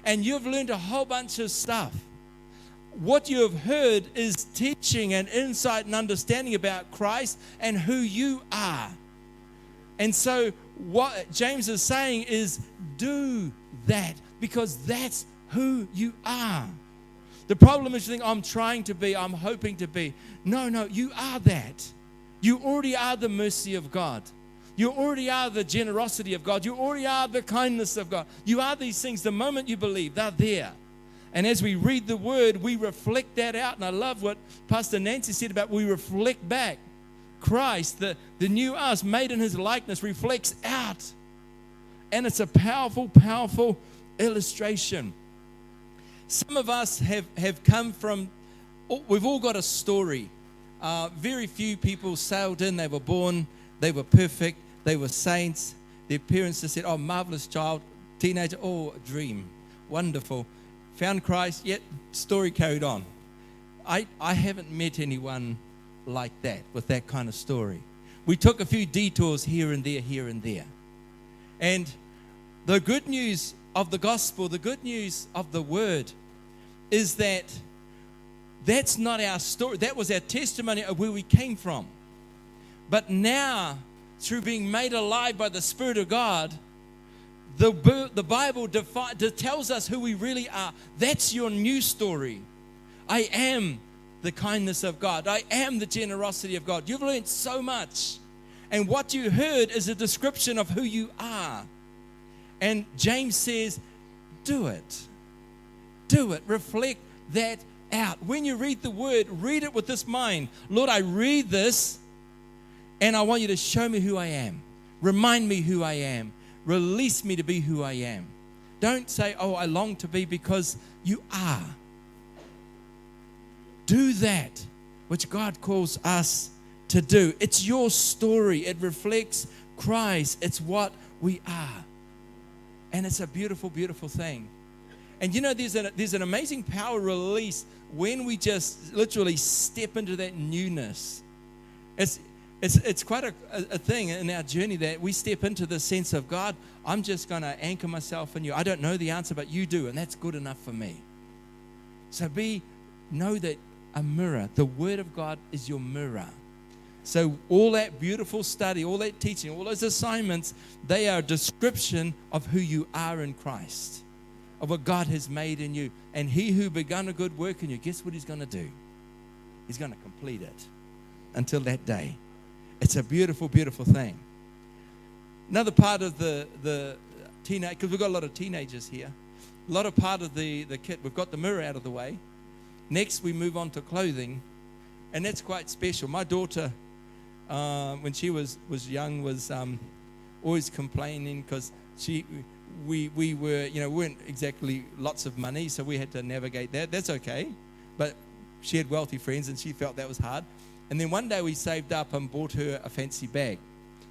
And you've learned a whole bunch of stuff. What you have heard is teaching and insight and understanding about Christ and who you are. And so what James is saying is do that, because that's who you are. The problem is you think, I'm trying to be, I'm hoping to be. No, you are that. You already are the mercy of God. You already are the generosity of God. You already are the kindness of God. You are these things. The moment you believe, they're there. And as we read the word, we reflect that out. And I love what Pastor Nancy said about we reflect back. Christ, the new us, made in his likeness, reflects out. And it's a powerful, powerful illustration. Some of us have come from, we've all got a story. Very few people sailed in, they were born, they were perfect, they were saints. Their parents just said, oh, marvelous child, teenager, oh, a dream, wonderful. Found Christ, yet story carried on. I haven't met anyone like that, with that kind of story. We took a few detours here and there. And the good news of the gospel, the good news of the word, is that that's not our story. That was our testimony of where we came from. But now, through being made alive by the Spirit of God, the Bible tells us who we really are. That's your new story. I am the kindness of God. I am the generosity of God. You've learned so much. And what you heard is a description of who you are. And James says, do it. Do it. Reflect that out. When you read the word, read it with this mind. Lord, I read this and I want you to show me who I am. Remind me who I am. Release me to be who I am. Don't say, oh, I long to be, because you are. Do that which God calls us to do. It's your story. It reflects Christ. It's what we are. And it's a beautiful, beautiful thing. And you know, there's an amazing power release when we just literally step into that newness. It's quite a thing in our journey that we step into the sense of, God, I'm just going to anchor myself in you. I don't know the answer, but you do, and that's good enough for me. So know that a mirror, the Word of God is your mirror. So all that beautiful study, all that teaching, all those assignments, they are a description of who you are in Christ, of what God has made in you. And he who begun a good work in you, guess what he's going to do? He's going to complete it until that day. It's a beautiful, beautiful thing. Another part of the teenage, because we've got a lot of teenagers here, a lot of part of the kit, we've got the mirror out of the way. Next, we move on to clothing, and that's quite special. My daughter, when she was young, was always complaining because we were, weren't exactly lots of money, so we had to navigate that. That's okay, but she had wealthy friends, and she felt that was hard. And then one day we saved up and bought her a fancy bag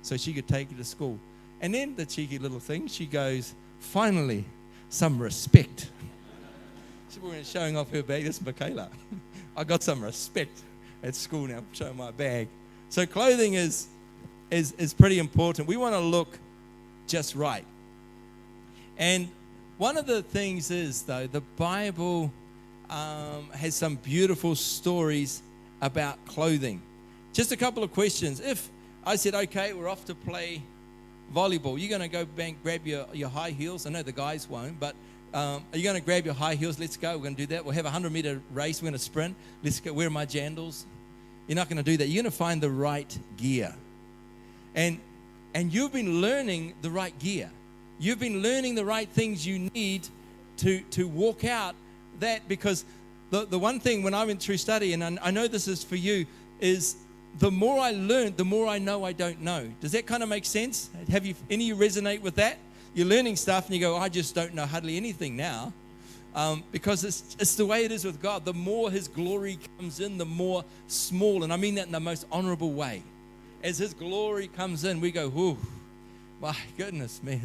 so she could take it to school. And then the cheeky little thing, she goes, finally, some respect. She was showing off her bag. This is Michaela. I got some respect at school now, showing my bag. So clothing is pretty important. We want to look just right. And one of the things is, though, the Bible has some beautiful stories about clothing. Just a couple of questions. If I said, okay, we're off to play volleyball, you're going to go grab your high heels. I know the guys won't, but are you going to grab your high heels? Let's go. We're going to do that. We'll have a 100-meter race. We're going to sprint. Let's go. Where are my jandals? You're not going to do that. You're going to find the right gear. And you've been learning the right gear. You've been learning the right things you need to walk out that, because the one thing when I went through study, and I know this is for you, is the more I learn, the more I know I don't know. Does that kind of make sense? Have you any of you resonate with that? You're learning stuff and you go, I just don't know hardly anything now. Because it's the way it is with God. The more His glory comes in, the more small, and I mean that in the most honorable way. As His glory comes in, we go, whoo, my goodness me,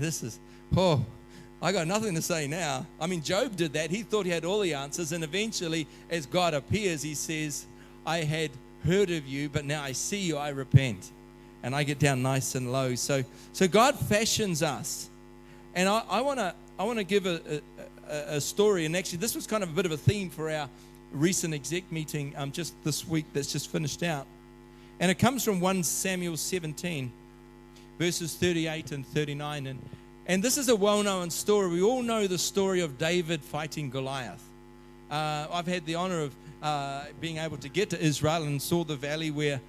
I got nothing to say now. I mean, Job did that. He thought he had all the answers, and eventually, as God appears, he says, I had heard of you, but now I see you, I repent. And I get down nice and low. So God fashions us. And I want to give a story, and actually this was kind of a bit of a theme for our recent exec meeting just this week that's just finished out. And it comes from 1 Samuel 17, verses 38 and 39. And this is a well-known story. We all know the story of David fighting Goliath. I've had the honor of being able to get to Israel and saw the valley where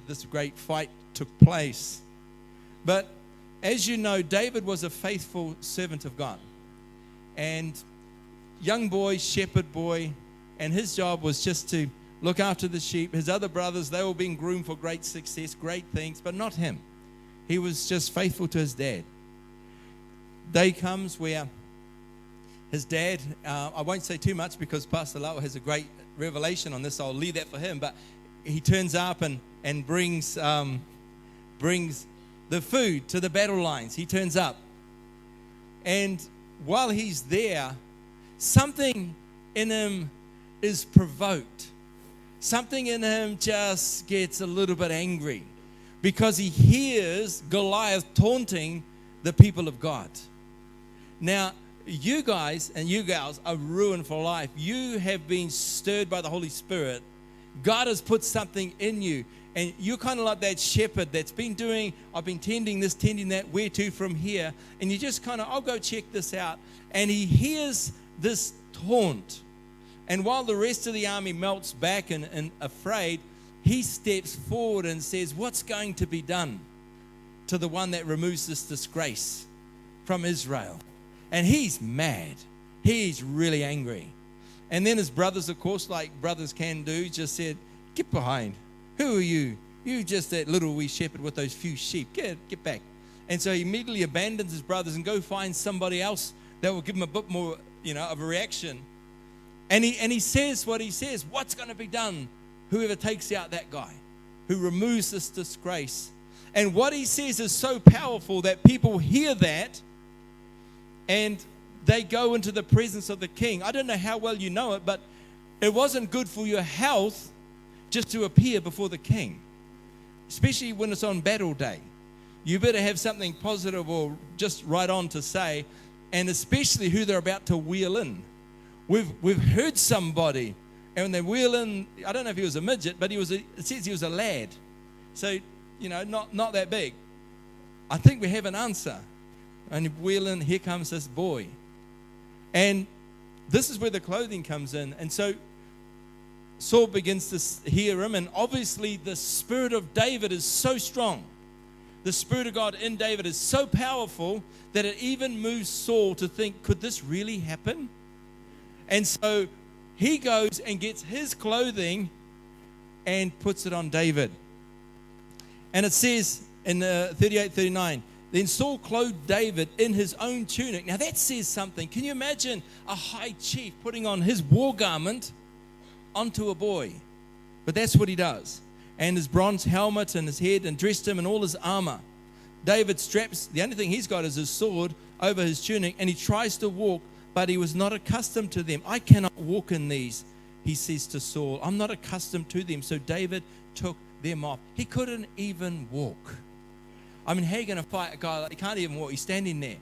this great fight took place. But as you know, David was a faithful servant of God. And young boy, shepherd boy, and his job was just to look after the sheep. His other brothers, they were being groomed for great success, great things, but not him. He was just faithful to his dad. Day comes where his dad, I won't say too much because Pastor Lau has a great revelation on this, so I'll leave that for him, but he turns up and brings the food to the battle lines. He turns up. And while he's there, something in him is provoked. Something in him just gets a little bit angry because he hears Goliath taunting the people of God. Now, you guys and you gals are ruined for life. You have been stirred by the Holy Spirit. God has put something in you. And you're kind of like that shepherd that's been doing, I've been tending this, tending that, where to from here. And you just kind of, I'll go check this out. And he hears this taunt. And while the rest of the army melts back and afraid, he steps forward and says, what's going to be done to the one that removes this disgrace from Israel? And he's mad. He's really angry. And then his brothers, of course, like brothers can do, just said, get behind. Who are you? You just that little wee shepherd with those few sheep. Get back. And so he immediately abandons his brothers and go find somebody else that will give him a bit more, of a reaction. And he says what he says. What's going to be done? Whoever takes out that guy who removes this disgrace. And what he says is so powerful that people hear that and they go into the presence of the king. I don't know how well you know it, but it wasn't good for your health just to appear before the king, especially when it's on battle day. You better have something positive or just right on to say, and especially who they're about to wheel in. We've heard somebody, and when they wheel in, I don't know if he was a midget, but it says he was a lad. So, not that big. I think we have an answer. And wheel in, here comes this boy. And this is where the clothing comes in. And so Saul begins to hear him, and obviously the spirit of David is so strong. The Spirit of God in David is so powerful that it even moves Saul to think, could this really happen? And so he goes and gets his clothing and puts it on David. And it says in 38-39, then Saul clothed David in his own tunic. Now that says something. Can you imagine a high chief putting on his war garment onto a boy? But that's what he does. And his bronze helmet and his head, and dressed him in all his armor. David straps, the only thing he's got is his sword over his tunic, and he tries to walk, but he was not accustomed to them. I cannot walk in these, he says to Saul. I'm not accustomed to them. So David took them off. He couldn't even walk. I mean, how are you going to fight a guy like he can't even walk? He's standing there.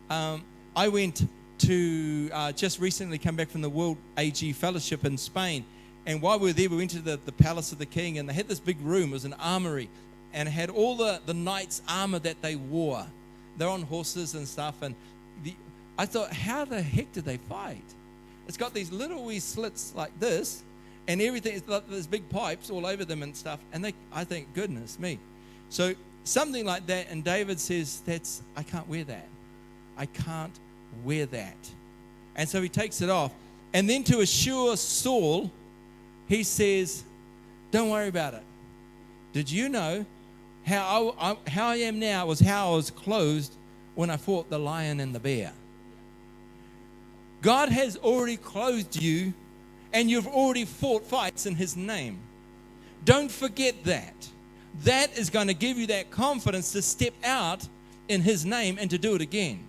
I went to just recently come back from the World AG Fellowship in Spain. And while we were there, we went to the palace of the king, and they had this big room. It was an armory, and it had all the knights' armor that they wore. They're on horses and stuff. And I thought, how the heck did they fight? It's got these little wee slits like this, and everything. It's like there's big pipes all over them and stuff. And I think, goodness me. So something like that, and David says, I can't wear that. I can't wear that. And so he takes it off. And then to assure Saul, he says, don't worry about it. Did you know how I am now was how I was clothed when I fought the lion and the bear? God has already clothed you, and you've already fought fights in his name. Don't forget that. That is going to give you that confidence to step out in his name and to do it again.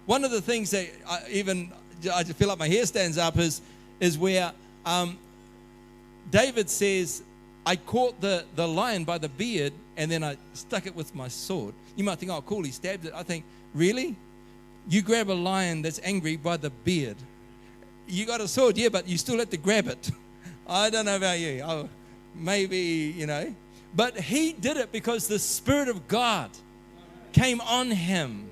One of the things that I just feel like my hair stands up is where David says, I caught the lion by the beard and then I stuck it with my sword. You might think, oh, cool, he stabbed it. I think, really? You grab a lion that's angry by the beard. You got a sword, yeah, but you still have to grab it. I don't know about you. Oh, maybe, But he did it because the Spirit of God came on him.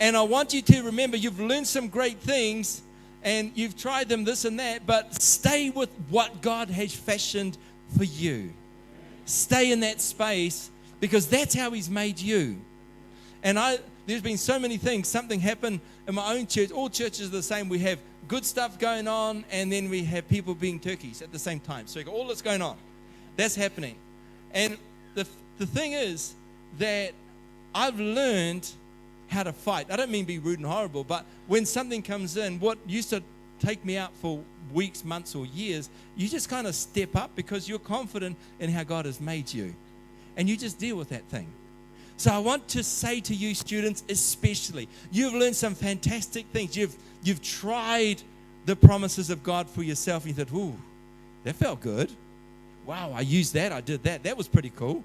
And I want you to remember, you've learned some great things and you've tried them, this and that, but stay with what God has fashioned for you. Stay in that space because that's how he's made you. And there's been so many things. Something happened in my own church. All churches are the same. We have good stuff going on, and then we have people being turkeys at the same time. So you got all that's going on. That's happening. And the thing is that I've learned how to fight. I don't mean be rude and horrible, but when something comes in, what used to take me out for weeks, months, or years, you just kind of step up because you're confident in how God has made you. And you just deal with that thing. So I want to say to you students especially, you've learned some fantastic things. You've tried the promises of God for yourself. And you thought, ooh, that felt good. Wow, I used that, I did that. That was pretty cool.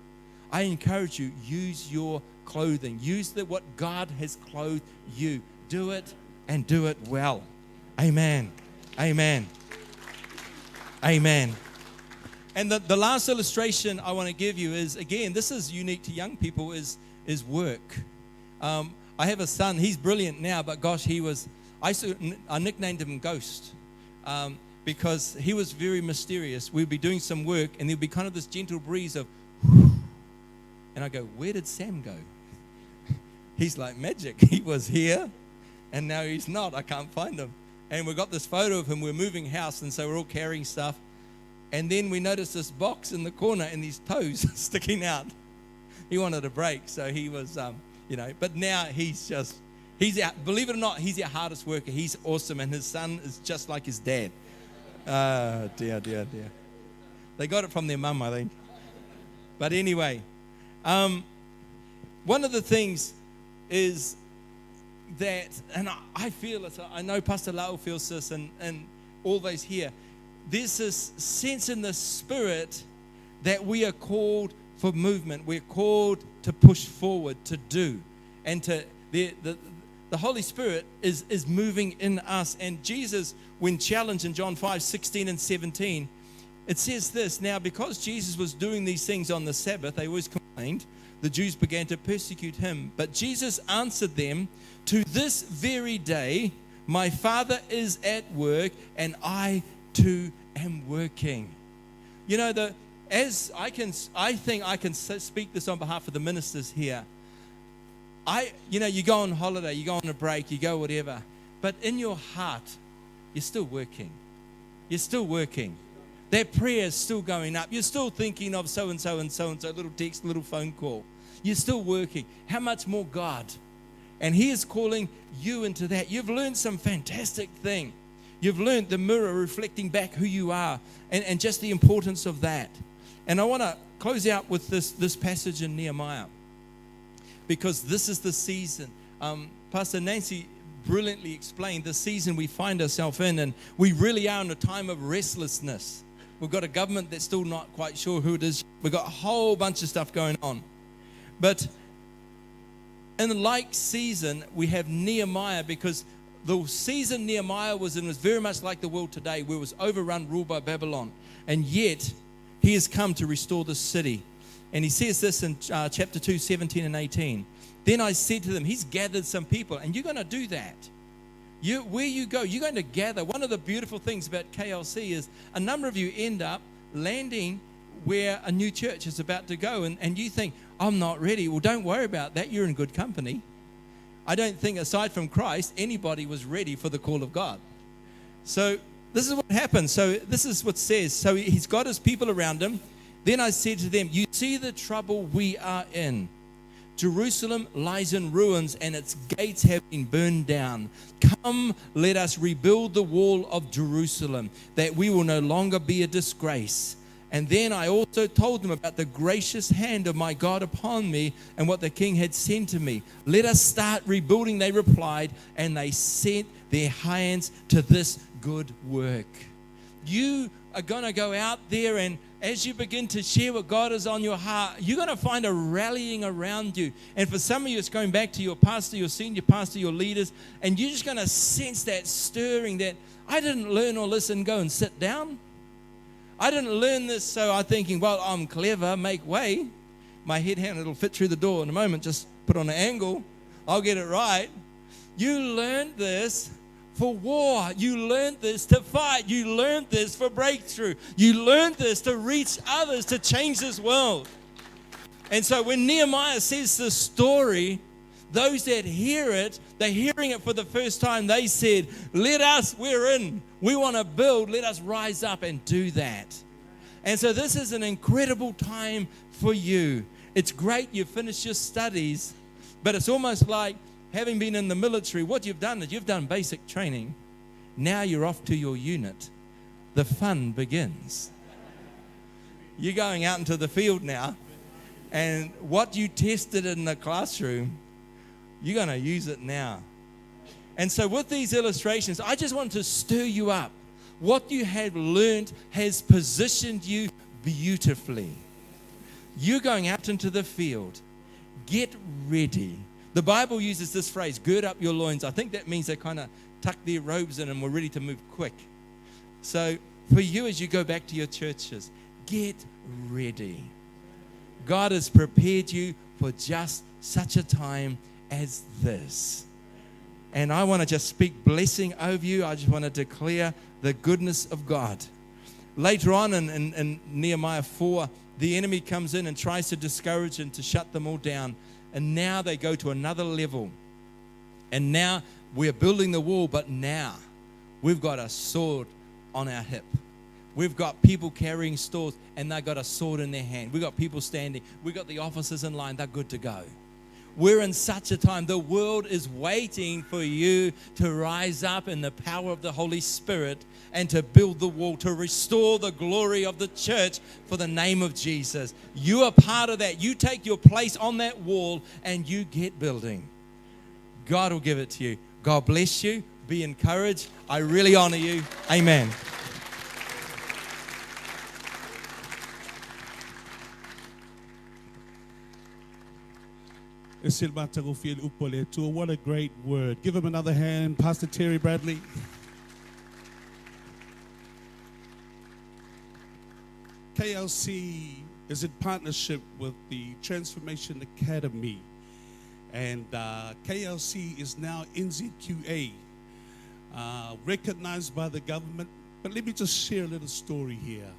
I encourage you, use your clothing. Use what God has clothed you. Do it and do it well. Amen. Amen. Amen. And the last illustration I want to give you is, again, this is unique to young people, is work. I have a son. He's brilliant now, but gosh, I nicknamed him Ghost because he was very mysterious. We'd be doing some work, and there'd be kind of this gentle breeze of, and I go, where did Sam go? He's like magic. He was here, and now he's not. I can't find him. And we got this photo of him. We're moving house, and so we're all carrying stuff. And then we noticed this box in the corner and these toes sticking out. He wanted a break, so he was, but now he's out. Believe it or not, he's our hardest worker. He's awesome, and his son is just like his dad. Dear. They got it from their mum, I think. But anyway, one of the things is that, and I feel it, I know Pastor Lau feels this, and all those here, there's this sense in the Spirit that we are called for movement. We're called to push forward, to do. And the Holy Spirit is moving in us. And Jesus, when challenged in John 5:16 and 17, it says this, now because Jesus was doing these things on the Sabbath, they always complained, the Jews began to persecute him. But Jesus answered them, to this very day, my Father is at work, and I too am working. I think I can speak this on behalf of the ministers here. You go on holiday, you go on a break, you go whatever, but in your heart, you're still working. You're still working. That prayer is still going up. You're still thinking of so-and-so and so-and-so, little text, little phone call. You're still working. How much more God? And he is calling you into that. You've learned some fantastic thing. You've learned the mirror reflecting back who you are and just the importance of that. And I want to close out with this passage in Nehemiah because this is the season. Pastor Nancy brilliantly explained the season we find ourselves in, and we really are in a time of restlessness. We've got a government that's still not quite sure who it is. We've got a whole bunch of stuff going on. But in the like season, we have Nehemiah, because the season Nehemiah was in was very much like the world today, where it was overrun, ruled by Babylon. And yet, he has come to restore the city. And he says this in chapter 2, 17 and 18. Then I said to them, he's gathered some people, and you're going to do that. Where you go, you're going to gather. One of the beautiful things about KLC is a number of you end up landing where a new church is about to go. And you think, I'm not ready. Well, don't worry about that. You're in good company. I don't think, aside from Christ, anybody was ready for the call of God. So this is what happened. So this is what it says. So he's got his people around him. Then I said to them, you see the trouble we are in. Jerusalem lies in ruins and its gates have been burned down. Come, let us rebuild the wall of Jerusalem, that we will no longer be a disgrace. And then I also told them about the gracious hand of my God upon me and what the king had sent to me. Let us start rebuilding, they replied, and they set their hands to this good work. You are going to go out there, and as you begin to share what God is on your heart, you're going to find a rallying around you. And for some of you, it's going back to your pastor, your senior pastor, your leaders, and you're just going to sense that stirring that I didn't learn all this and go and sit down. I didn't learn this, so I'm thinking, well, I'm clever, make way. My head hand, it'll fit through the door in a moment, just put on an angle. I'll get it right. You learned this for war. You learned this to fight. You learned this for breakthrough. You learned this to reach others, to change this world. And so when Nehemiah says this story, those that hear it, they're hearing it for the first time, they said, we're in. We want to build. Let us rise up and do that. And so this is an incredible time for you. It's great you finished your studies, but it's almost like having been in the military, what you've done is you've done basic training. Now you're off to your unit. The fun begins. You're going out into the field now, and what you tested in the classroom, you're going to use it now. And so with these illustrations, I just want to stir you up. What you have learned has positioned you beautifully. You're going out into the field. Get ready. The Bible uses this phrase, gird up your loins. I think that means they kind of tuck their robes in and we're ready to move quick. So for you, as you go back to your churches, get ready. God has prepared you for just such a time as this. And I want to just speak blessing over you. I just want to declare the goodness of God. Later on in Nehemiah 4, the enemy comes in and tries to discourage and to shut them all down. And now they go to another level. And now we're building the wall, but now we've got a sword on our hip. We've got people carrying stores and they've got a sword in their hand. We've got people standing. We've got the officers in line. They're good to go. We're in such a time. The world is waiting for you to rise up in the power of the Holy Spirit and to build the wall, to restore the glory of the church for the name of Jesus. You are part of that. You take your place on that wall and you get building. God will give it to you. God bless you. Be encouraged. I really honor you. Amen. What a great word. Give him another hand, Pastor Terry Bradley. KLC is in partnership with the Transformation Academy. And KLC is now NZQA, recognized by the government. But let me just share a little story here.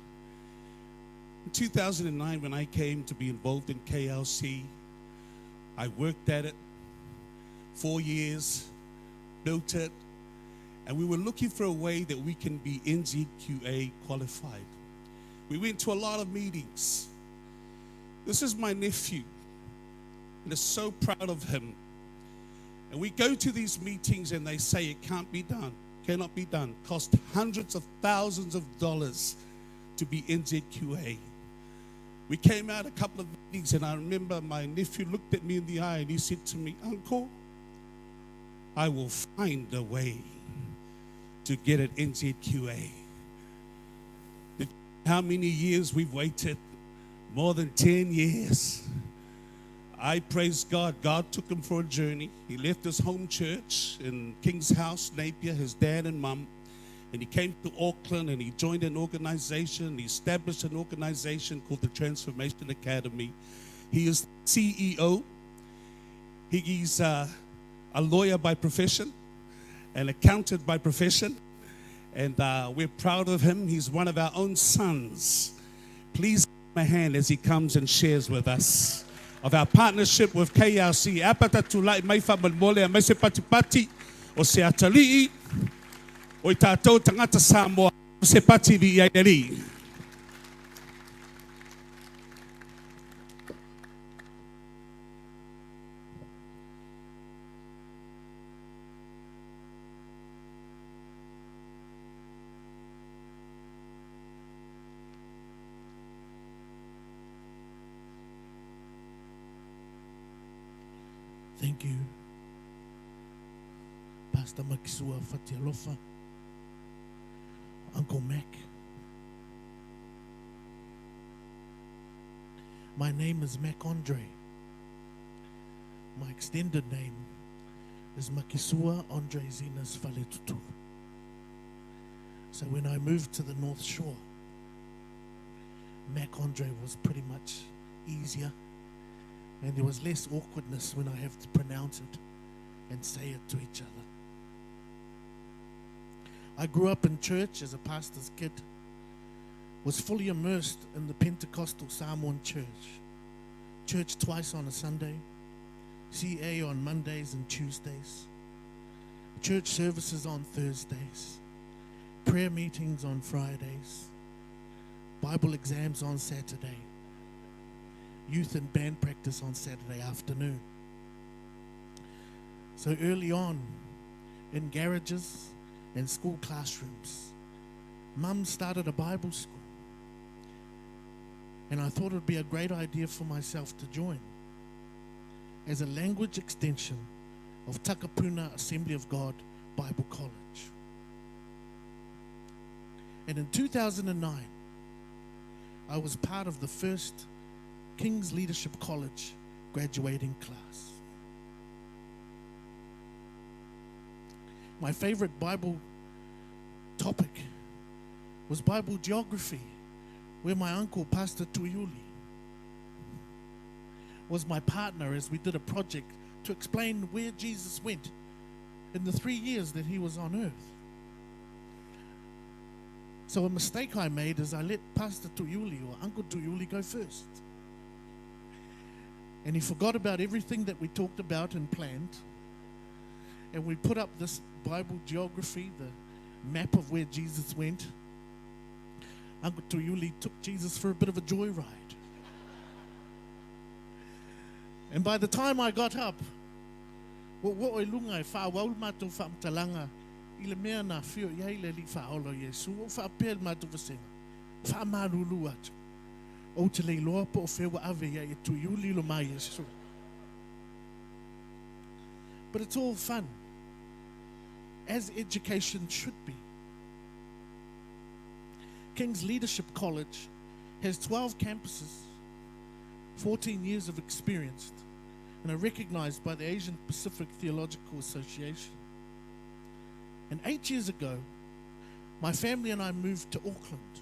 In 2009, when I came to be involved in KLC, I worked at it 4 years, built it, and we were looking for a way that we can be NZQA qualified. We went to a lot of meetings. This is my nephew, and I'm so proud of him. And we go to these meetings and they say it can't be done, cannot be done. Cost hundreds of thousands of dollars to be NZQA. We came out a couple of meetings and I remember my nephew looked at me in the eye and he said to me, "Uncle, I will find a way to get it NZQA." How many years we've waited? More than 10 years. I praise God. God took him for a journey. He left his home church in King's House, Napier, his dad and mum. And he came to Auckland and he joined an organization. He established an organization called the Transformation Academy. He is CEO. He's a lawyer by profession, an accountant by profession. And we're proud of him. He's one of our own sons. Please give him a hand as he comes and shares with us of our partnership with KLC. Apata tulai mai whamalmole a mai se pati o se atalii o I tātou tangata Samoa o se pati vi ai neri. Thank you, Pastor Makisua Fatialofa, Uncle Mac. My name is Mac Andre. My extended name is Makisua Andre Zenas Faletutu. So when I moved to the North Shore, Mac Andre was pretty much easier. And there was less awkwardness when I have to pronounce it and say it to each other. I grew up in church as a pastor's kid, was fully immersed in the Pentecostal Samoan church twice on a Sunday, CA on Mondays and Tuesdays, church services on Thursdays, prayer meetings on Fridays, Bible exams on Saturday, youth and band practice on Saturday afternoon. So early on, in garages and school classrooms, Mum started a Bible school. And I thought it would be a great idea for myself to join as a language extension of Takapuna Assembly of God Bible College. And in 2009, I was part of the first King's Leadership College graduating class. My favorite Bible topic was Bible geography, where my uncle, Pastor Tuyuli, was my partner as we did a project to explain where Jesus went in the 3 years that he was on earth. So a mistake I made is I let Pastor Tuyuli or Uncle Tuyuli go first. And he forgot about everything that we talked about and planned. And we put up this Bible geography, the map of where Jesus went. Uncle Tuyuli took Jesus for a bit of a joyride. And by the time I got up, what lunga fa wau matu fa mtalanga ile mea na fio ya ile li fa olo Yesu o fa pel matu vasenga fa malulu atu. O te lei loa po o whewa ave ia e Tuyuli lo mai Yesu. But it's all fun, as education should be. King's Leadership College has 12 campuses, 14 years of experience, and are recognized by the Asian Pacific Theological Association. And 8 years ago, my family and I moved to Auckland,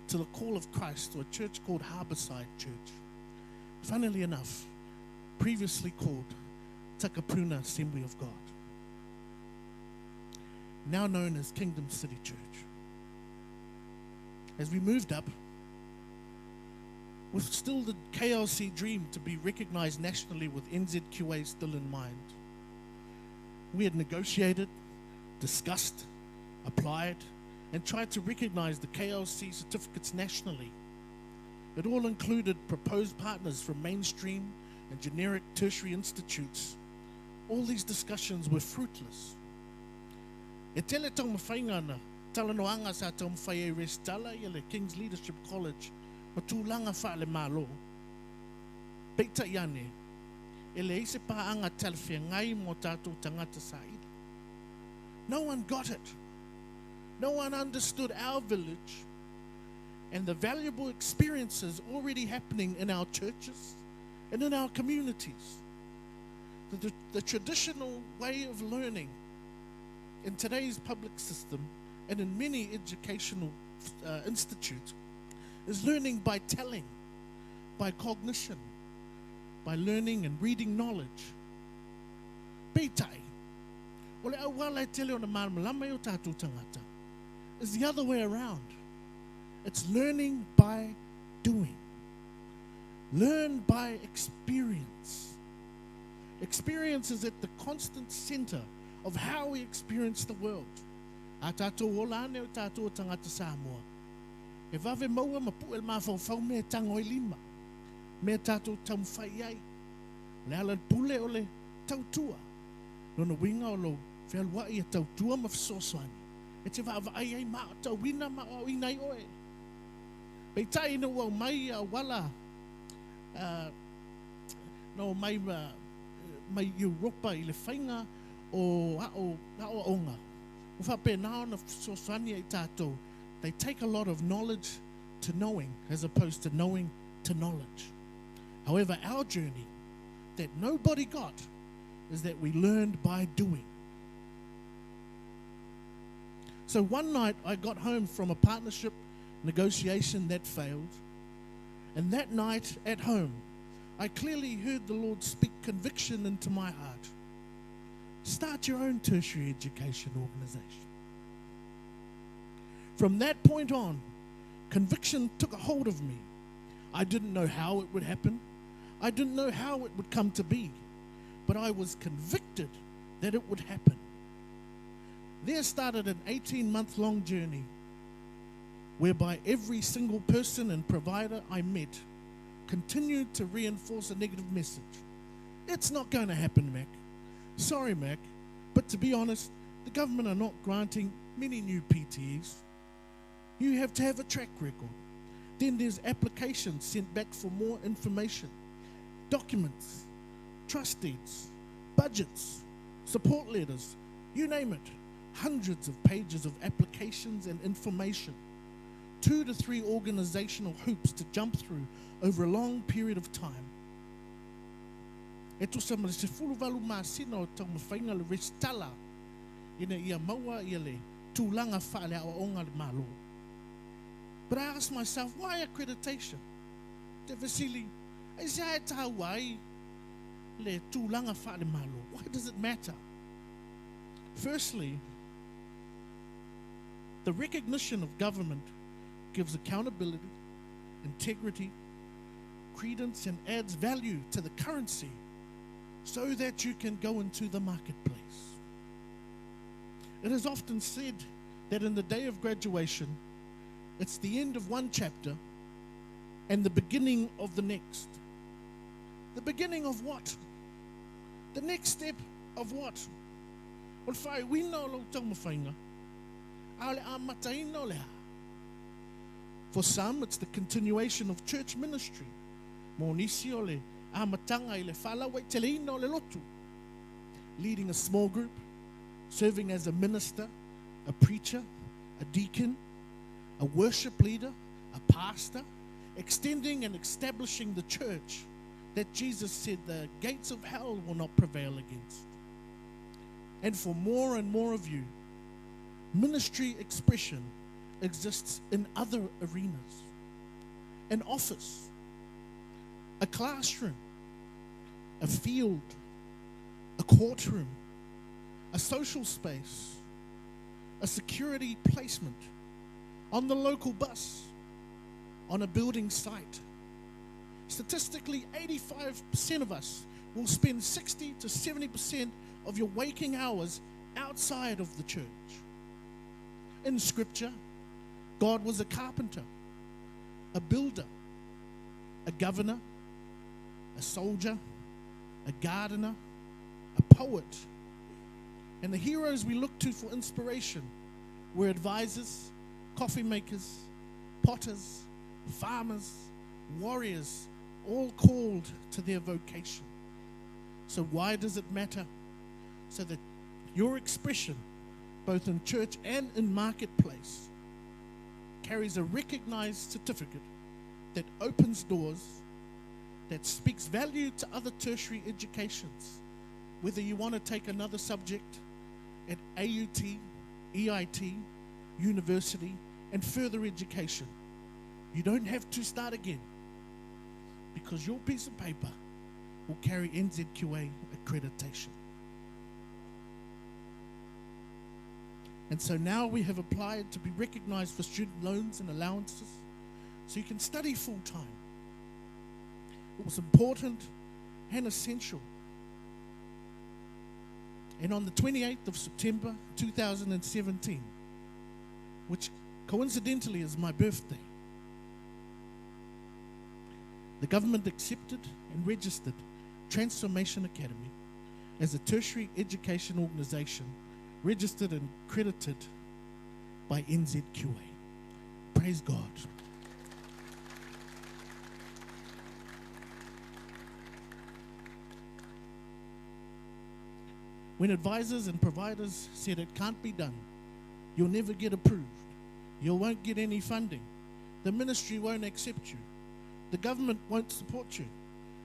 to the Call of Christ, to a church called Harborside Church. Funnily enough, previously called Takapuna Assembly of God, now known as Kingdom City Church. As we moved up, with still the KLC dream to be recognized nationally with NZQA still in mind, we had negotiated, discussed, applied, and tried to recognize the KLC certificates nationally. It all included proposed partners from mainstream and generic tertiary institutes. All these discussions were fruitless. E tele tau mawhaingana, talanoanga sa tau mwhai e restala i le King's Leadership College, o tūlanga wha le malo. Peita iane, e le ise paanga talwhia ngai mo tātou tangata sa ila. No one got it. No one understood our village and the valuable experiences already happening in our churches and in our communities. The traditional way of learning in today's public system and in many educational institutes is learning by telling, by cognition, by learning and reading knowledge. Peitai. Ole au wala tele ona malama o tātou tangata. Is the other way around. It's learning by doing. Learn by experience. Experience is at the constant center of how we experience the world. A tātou o lāne o tātou o tangata Samoa. E vave maua ma pu el mawhau mea tango i lima. Mea tātou taumwhai ai. Le ala pule o le tautua. Nona winga o lo whialwa i a tautua ma whasoswani. E te vava ai ai maa tau wina ma o inai oe. Pei tai ina ua mai a wala no mai Europa i le whainga o a onga. Ufa pe nao na whasoswani ai tātou. They take a lot of knowledge to knowing as opposed to knowing to knowledge. However, our journey that nobody got is that we learned by doing. So one night I got home from a partnership negotiation that failed. And that night at home, I clearly heard the Lord speak conviction into my heart. Start your own tertiary education organization. From that point on, conviction took a hold of me. I didn't know how it would happen. I didn't know how it would come to be. But I was convicted that it would happen. There started an 18-month-long journey whereby every single person and provider I met continued to reinforce a negative message. It's not going to happen, Mac. Sorry, Mac, but to be honest, the government are not granting many new PTEs. You have to have a track record. Then there's applications sent back for more information, documents, trust deeds, budgets, support letters, you name it. Hundreds of pages of applications and information. 2 to 3 organizational hoops to jump through over a long period of time. E tu sama se fulu valu masina o tau mawhainga le restala ina ia maua ia le tūlanga whaale a onga le malo. But I asked myself, why accreditation? Te Vasili, e se ae tau ai le tūlanga whaale malo. Why does it matter? Firstly, the recognition of government gives accountability, integrity, credence, and adds value to the currency so that you can go into the marketplace. It is often said that in the day of graduation, it's the end of one chapter and the beginning of the next. The beginning of what? The next step of what? Well, whai wina o lau tau mawhainga. Ale a mataina o leha. For some, it's the continuation of church ministry. Mō nisi o le amatanga I le whalawa I te leina o le lotu. Leading a small group, serving as a minister, a preacher, a deacon, a worship leader, a pastor, extending and establishing the church that Jesus said the gates of hell will not prevail against. And for more and more of you, ministry expression exists in other arenas. An office, a classroom, a field, a courtroom, a social space, a security placement, on the local bus, on a building site. Statistically, 85% of us will spend 60 to 70% of your waking hours outside of the church. In Scripture, God was a carpenter, a builder, a governor, a soldier, a gardener, a poet. And the heroes we look to for inspiration were advisors, coffee makers, potters, farmers, warriors, all called to their vocation. So why does it matter? So that your expression, both in church and in marketplace, carries a recognized certificate that opens doors, that speaks value to other tertiary educations. Whether you want to take another subject at AUT, EIT, university, and further education, you don't have to start again, because your piece of paper will carry NZQA accreditation. And so now we have applied to be recognized for student loans and allowances, so you can study full time. It was important and essential. And on the 28th of September 2017, which coincidentally is my birthday, the government accepted and registered Transformation Academy as a tertiary education organisation registered and credited by NZQA. Praise God. When advisors and providers said it can't be done, you'll never get approved, you won't get any funding, the ministry won't accept you, the government won't support you,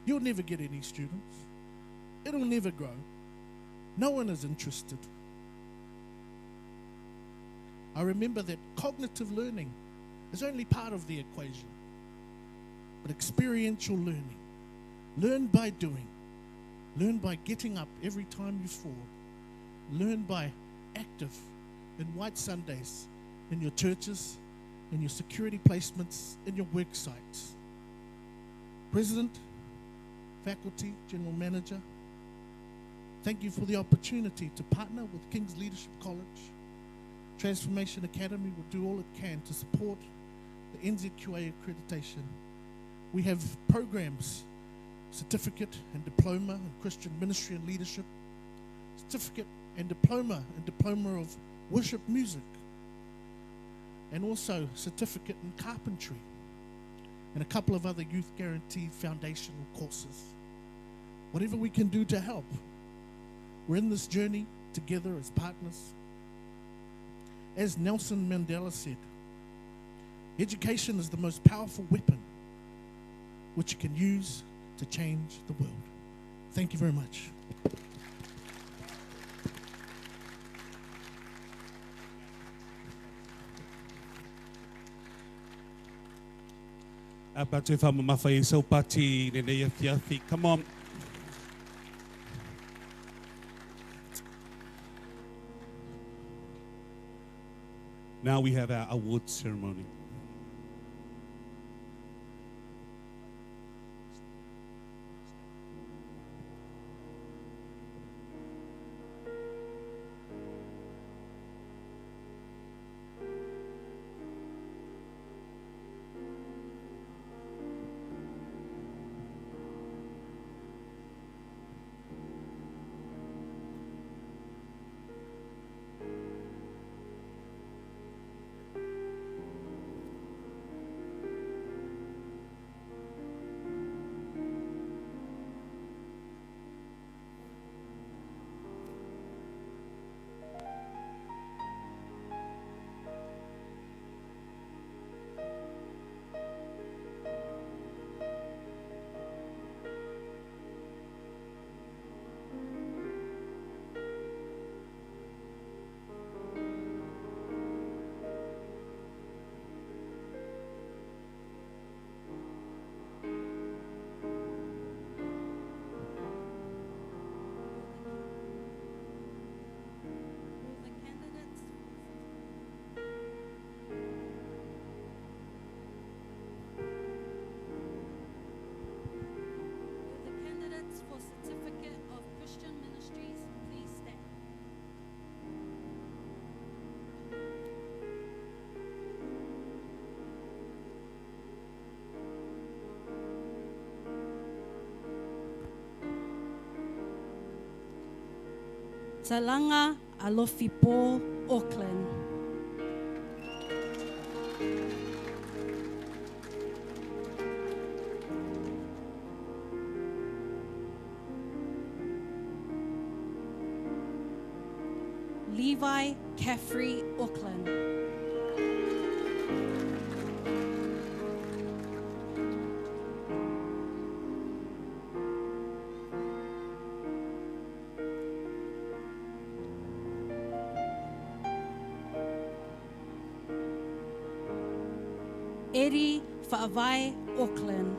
you'll never get any students, it'll never grow, no one is interested. I remember that cognitive learning is only part of the equation, but experiential learning, learn by doing, learn by getting up every time you fall, learn by active in White Sundays, in your churches, in your security placements, in your work sites. President, faculty, general manager, thank you for the opportunity to partner with King's Leadership College. Transformation Academy will do all it can to support the NZQA accreditation. We have programs, certificate and diploma in Christian ministry and leadership, certificate and diploma of worship music, and also certificate in carpentry, and a couple of other youth guaranteed foundational courses. Whatever we can do to help, we're in this journey together as partners. As Nelson Mandela said, education is the most powerful weapon which you can use to change the world. Thank you very much. Come on. Now we have our award ceremony. Talanga Alofipo, Auckland. Levi Caffrey, Auckland. Eddie Fa'avai, Auckland.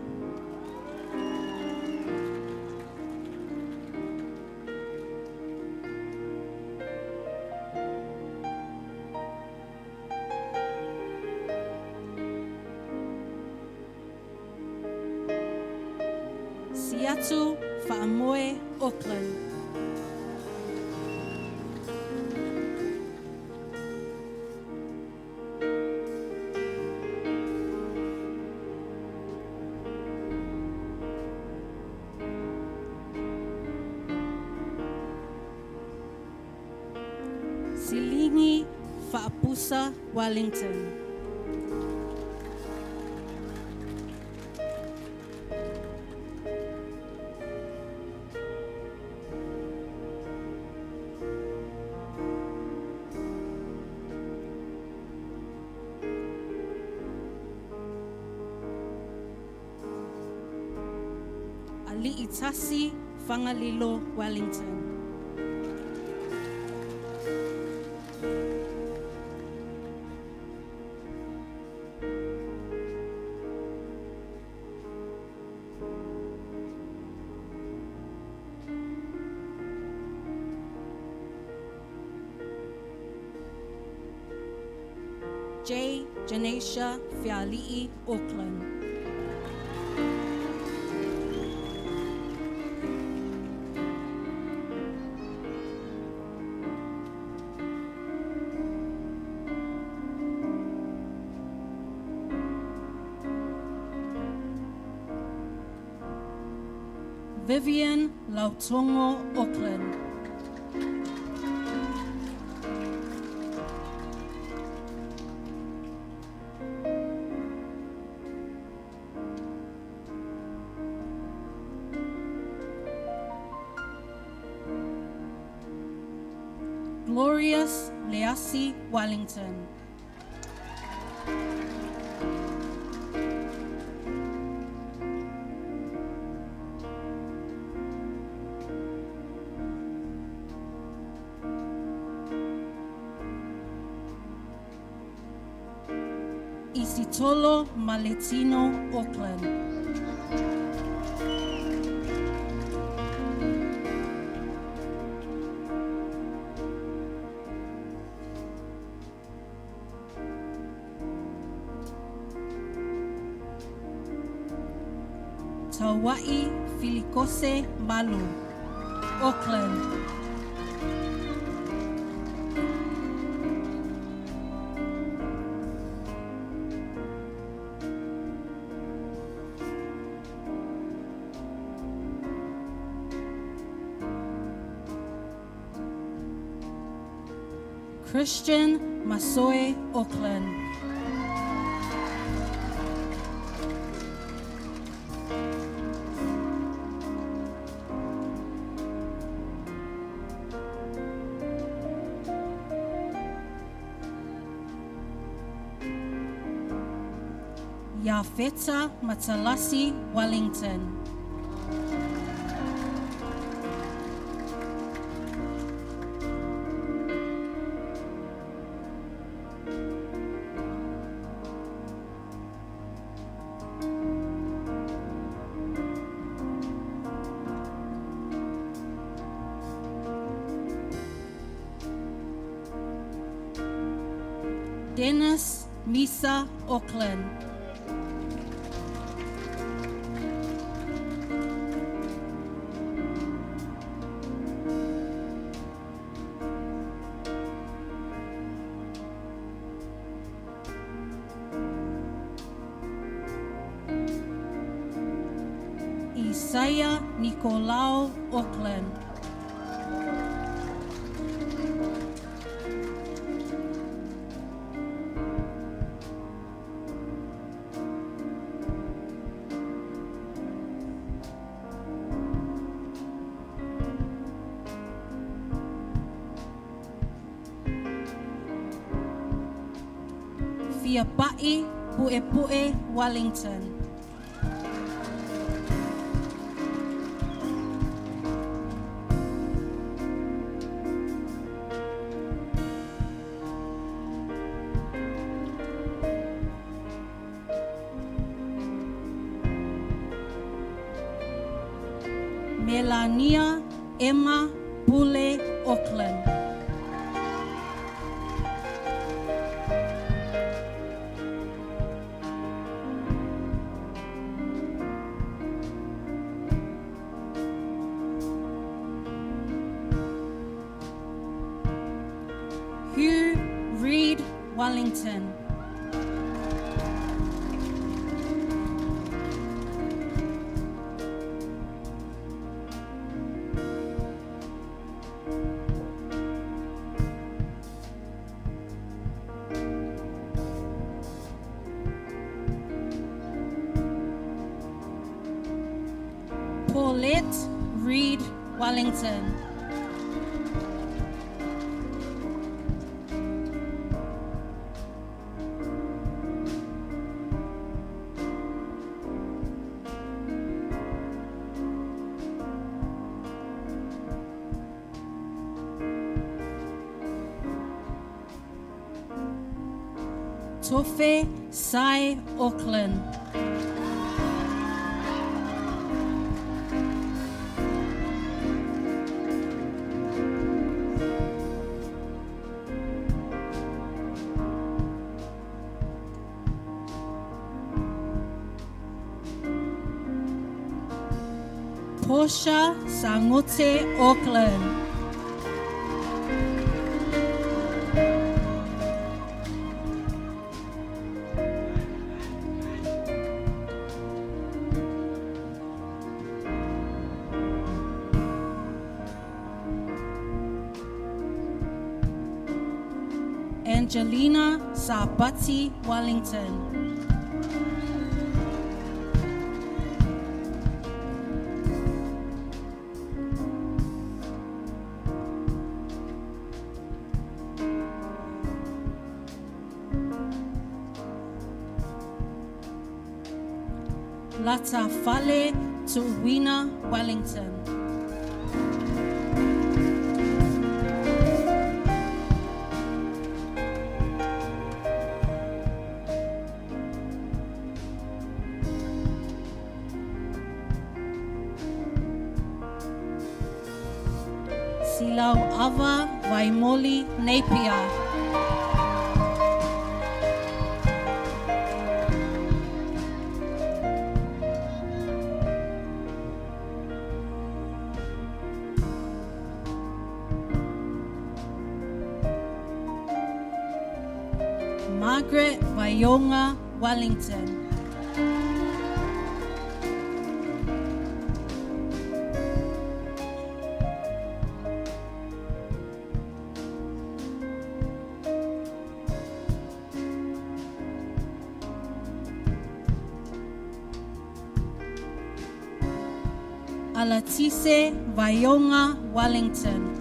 Atu Whaamoe, Auckland. Silingi Whaapusa, Wellington. Ali'itasi, Whangalilo, Wellington. J. Janesha Fiali'i, Auckland. Vivian Lautongo, Auckland. Glorious Leasi, Wellington. Isitolo Maletino, Auckland. Tawai Filikose Malu, Auckland. Christian Masoe, Auckland. Yafeta Matalasi, Wellington. Dennis Misa, Auckland. Isaiah Nicolau, Auckland. Fiapai Pu'epu'e, Wellington. Melania Emma Pule, Auckland. Hugh Reed Wellington. Paulette Reed Wellington. Tofe Sai Auckland. Portia Sangote Auckland. Angelina Sabati Wellington. Latafale Tuwina Wellington. Silau Ava Vaimoli Napier. Margaret Vayonga Wellington. Alatise Vayonga Wellington.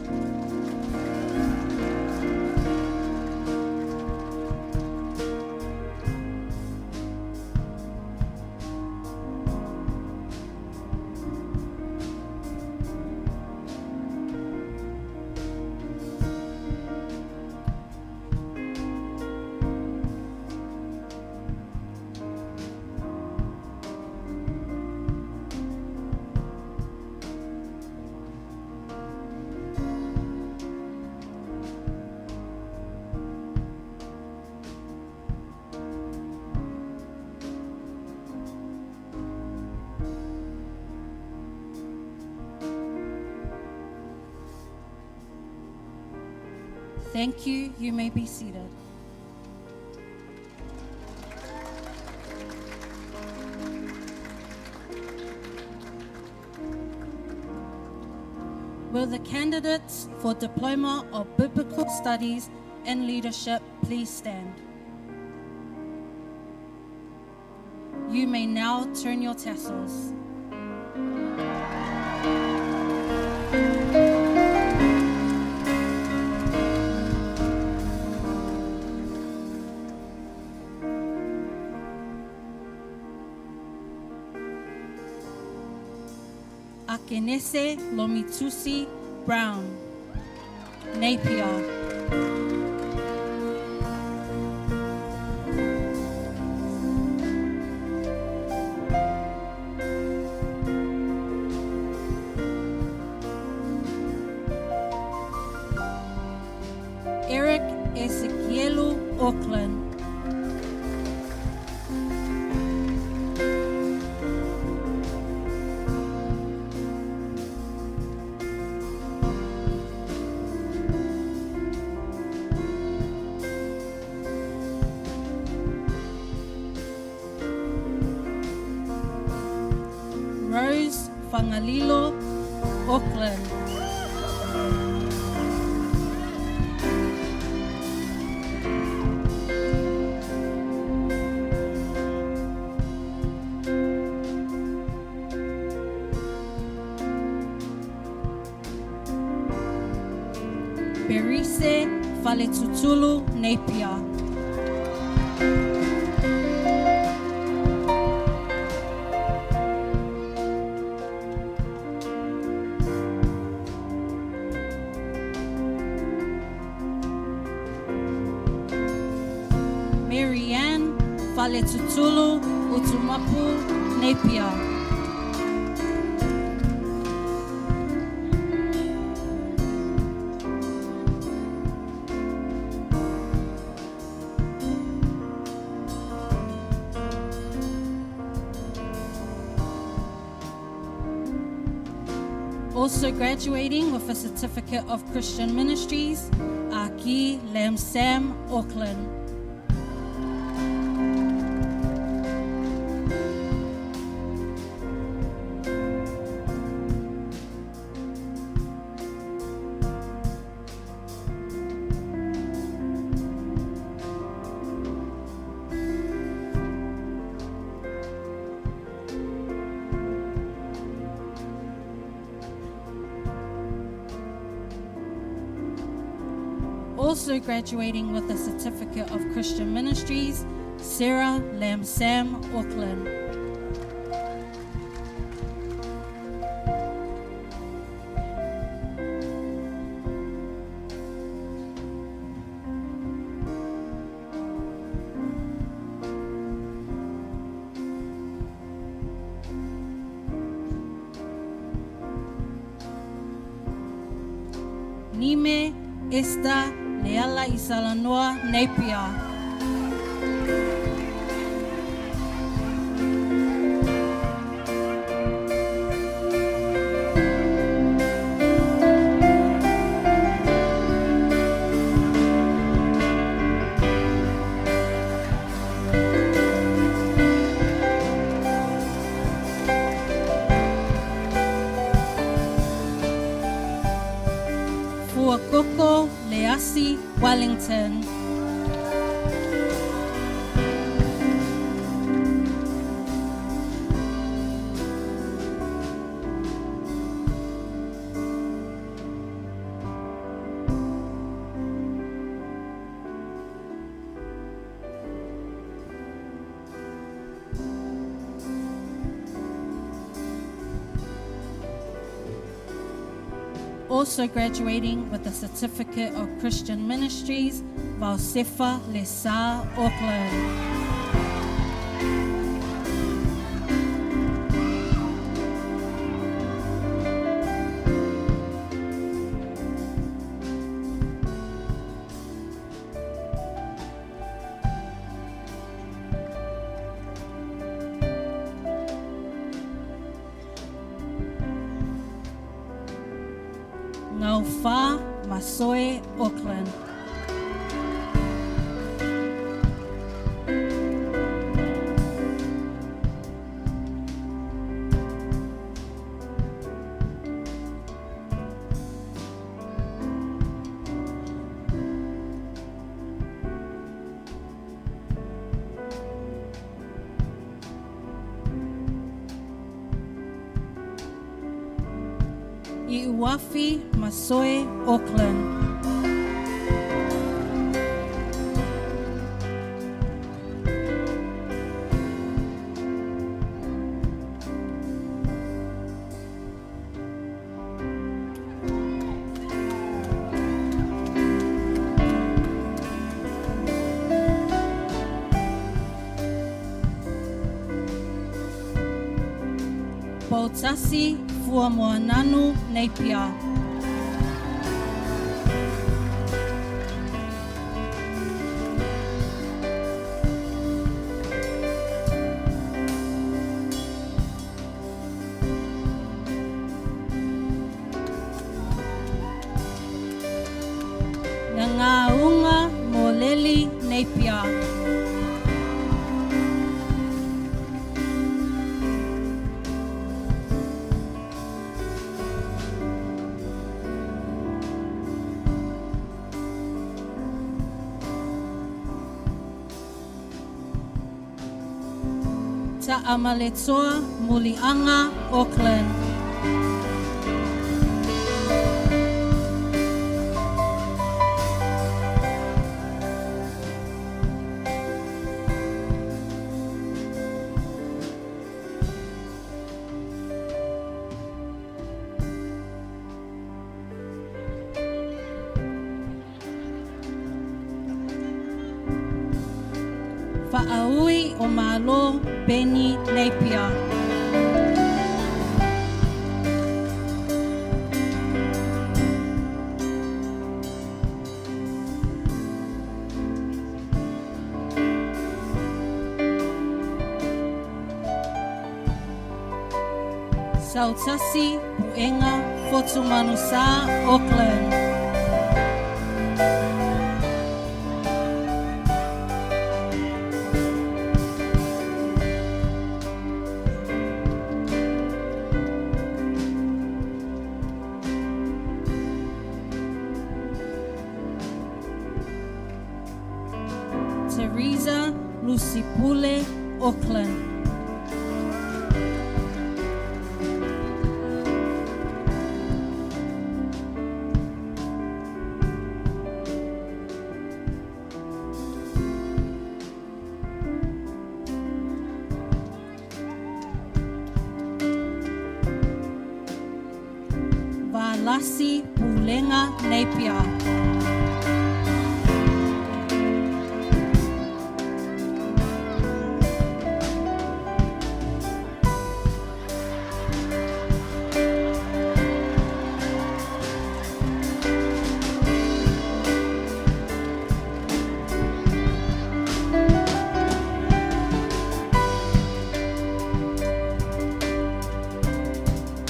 Thank you. You may be seated. Will the candidates for Diploma of Biblical Studies and Leadership please stand? You may now turn your tassels. Akenese Lomitusi Brown, Napier. Eric Ezekielu Auckland. Mangalilo, Auckland. Berise Faletutulu, Napier. Marianne Faletutulu, Utumapu, Napier. Also graduating with a Certificate of Christian Ministries, Aki Lam Sam, Auckland. Also graduating with a Certificate of Christian Ministries, Sarah Lam Sam, Auckland. Nime Esther Leala Isalanoa, Napier. Fuakoko Leasi, Wellington. Also graduating with a Certificate of Christian Ministries, Valsefa Lesa, Auckland. Ngaufa Masoe, Auckland. Iuafi Masoe, Auckland. Pautasi Fuamoananu, Napier. Ngāunga Moleli, Napier. Ta'amaletoa, Mulianga, Auckland. Fa'aui o Malo, Benny Napier. Sautasi, Puenga, Fotumanusa, Auckland. Teresa Lucipule, Auckland. Valasi Pulenga Napier.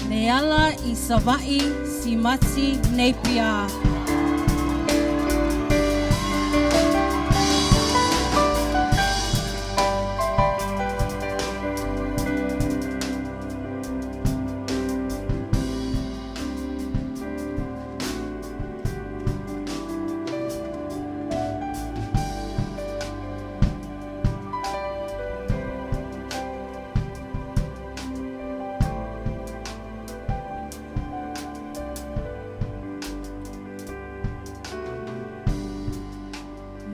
Neala Isavai Simati Napier.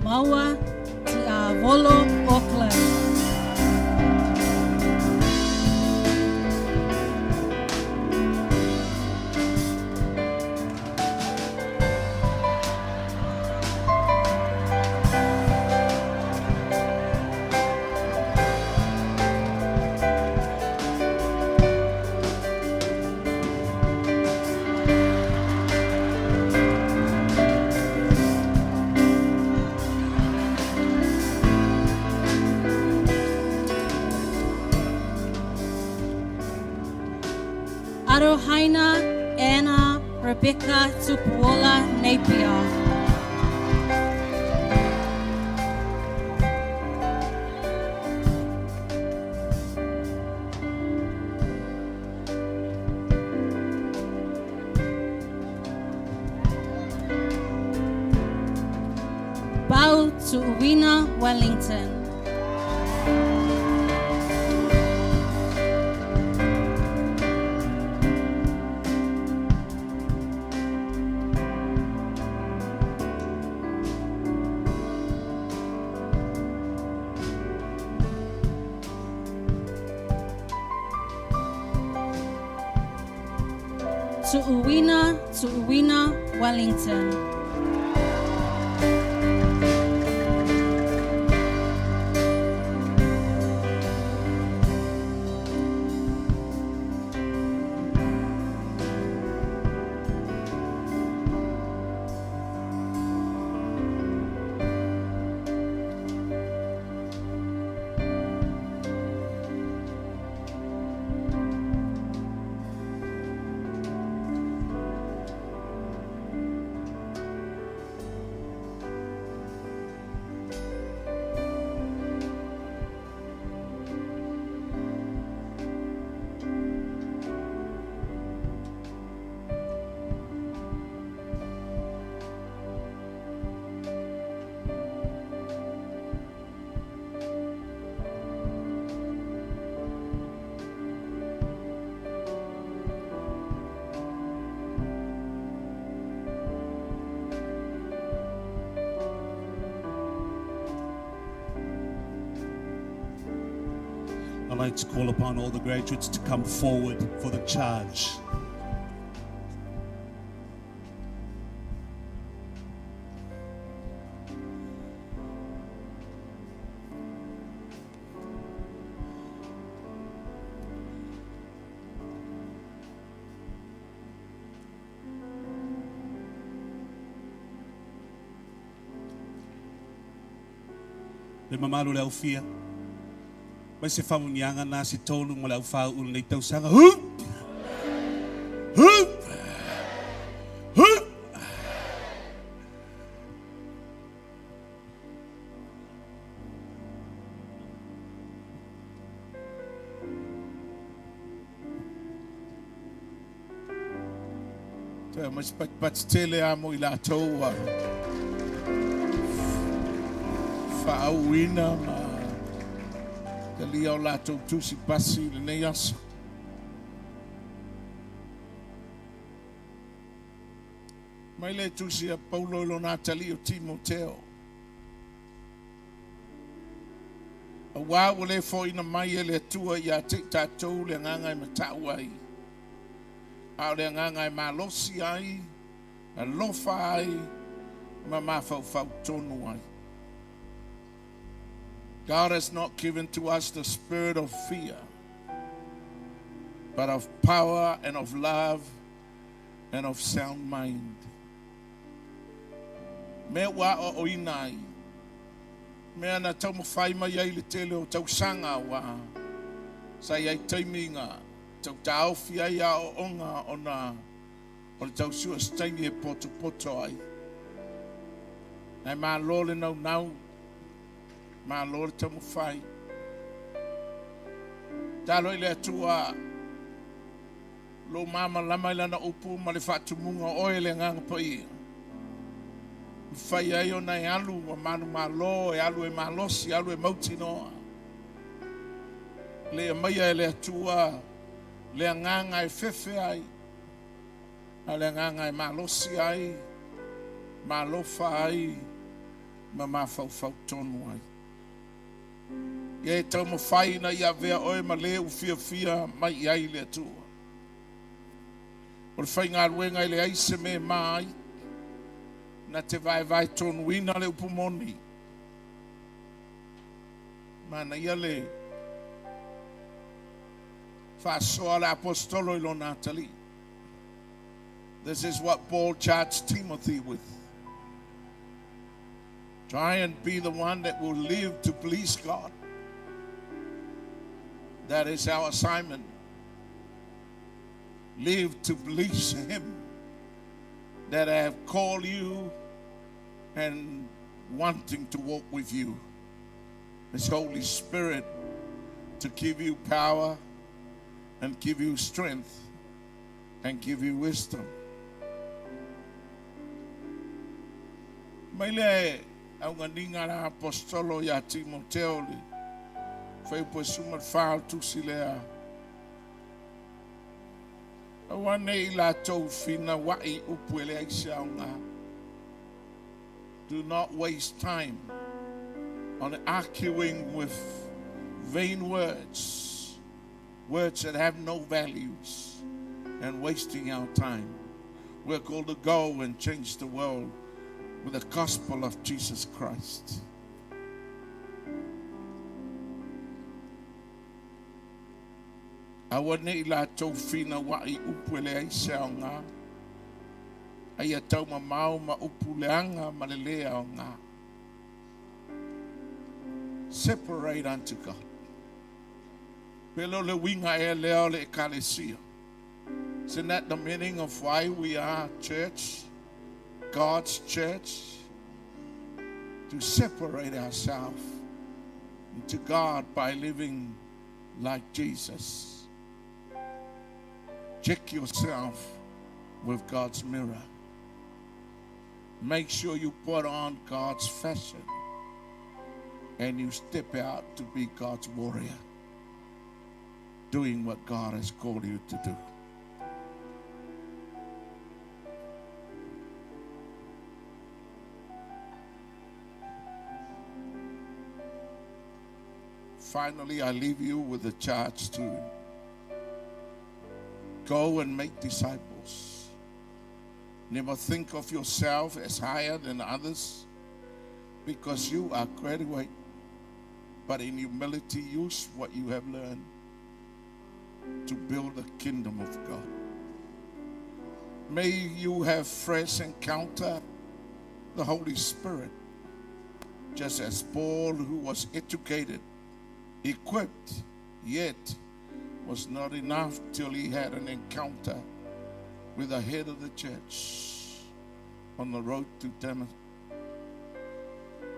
Maua Tiavolo, Auckland. Arohaina Anna Rebecca Tupuola Napier. Bau Tuuwina Wellington. Tuuwina, Wellington. like to call upon all the graduates to come forward for the charge. Le mamalu le aufia. Mai se whamunianga nā se tōlu mo le au whau ulu nei tausanga. Hup! Hup! Hup! Te mas pat tele a mo I lātou a whaauina ma te lia o lātou tusi pasi le nei asa. Mai le tusi a Paulo ilo nā tali o Timoteo. A wā o le fo ina mai e le tua I a te tātou le ngangai matau ai. A le ngangai malosi ai, a lofa ai, ma mawhau tonu ai. God has not given to us the spirit of fear, but of power and of love and of sound mind. Me wa o inai. Me ana tau mawhai mai ai le tele o tau sanga wa. Sai ai taiminga. Tau tau fia ia o onga o na. O le tau sua staingi e poto ai. Nai maa lole nau. Ma Lord te mo fai. Talo ile atua lo mama lama ila na upu ma le whatumunga o ele ngang pai. Fai ai o nei alu wa manu malo e alu e malosi alu e mauti noa. Le maia ele atua le nganga e fefe ai. A le nganga e malosi ai. Malofa ai. Ma mafau tonu ai. Ye tau mo fai na ia vea oe ma le u fia mai ai le atua. O le fai ngā ruenga I le aise me mai na te vai tonu ina le upumoni. Mana ia le whasoa le apostolo ilo Natalie. This is what Paul charged Timothy with. Try and be the one that will live to please God. That is our assignment. Live to please Him. That I have called you and wanting to walk with you. His Holy Spirit to give you power and give you strength and give you wisdom. Maile au nganinga na apostolo ya Timoteo li. Fai po sumar fa'al tusi lea. Awane I lātou fina wa'i upu ele aisa o ngā. Do not waste time on arguing with vain words, words that have no values, and wasting our time. We're called to go and change the world with the gospel of Jesus Christ. Awane I lātou fina wa'i upu ele aisa o ngā. Aia tau mamau ma upu leanga ma lelea o ngā. Separate unto God. Pelo le winga e leo le ekalesia. Isn't that the meaning of why we are church? God's church? To separate ourselves to God by living like Jesus. Check yourself with God's mirror. Make sure you put on God's fashion and you step out to be God's warrior, doing what God has called you to do. finally, I leave you with the charge to go and make disciples. Never think of yourself as higher than others because you are graduate. But in humility, use what you have learned to build the kingdom of God. May you have fresh encounter the Holy Spirit, just as Paul, who was educated, equipped, yet was not enough till he had an encounter with the head of the church on the road to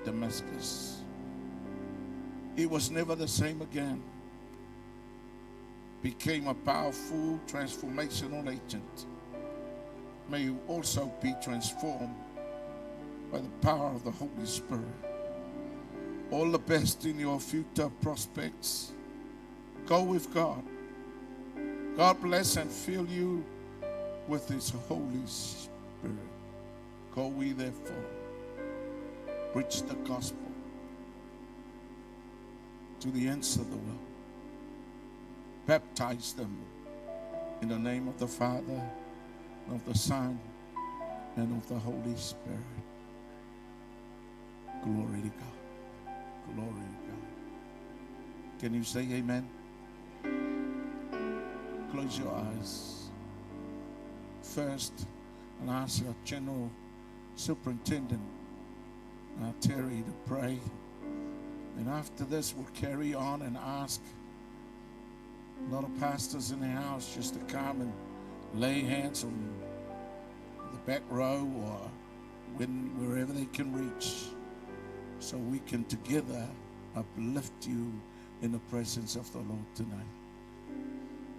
Damascus. He was never the same again. Became a powerful transformational agent. May you also be transformed by the power of the Holy Spirit. All the best in your future prospects. Go with God. God bless and fill you with His Holy Spirit. Go we therefore, preach the gospel to the ends of the world. Baptize them in the name of the Father, of the Son, and of the Holy Spirit. Glory to God. Glory to God. Can you say amen? Close your eyes. First, I'll ask your General Superintendent, Terry, to pray. And after this, we'll carry on and ask a lot of pastors in the house just to come and lay hands on the back row or wherever they can reach, so we can together uplift you in the presence of the Lord tonight.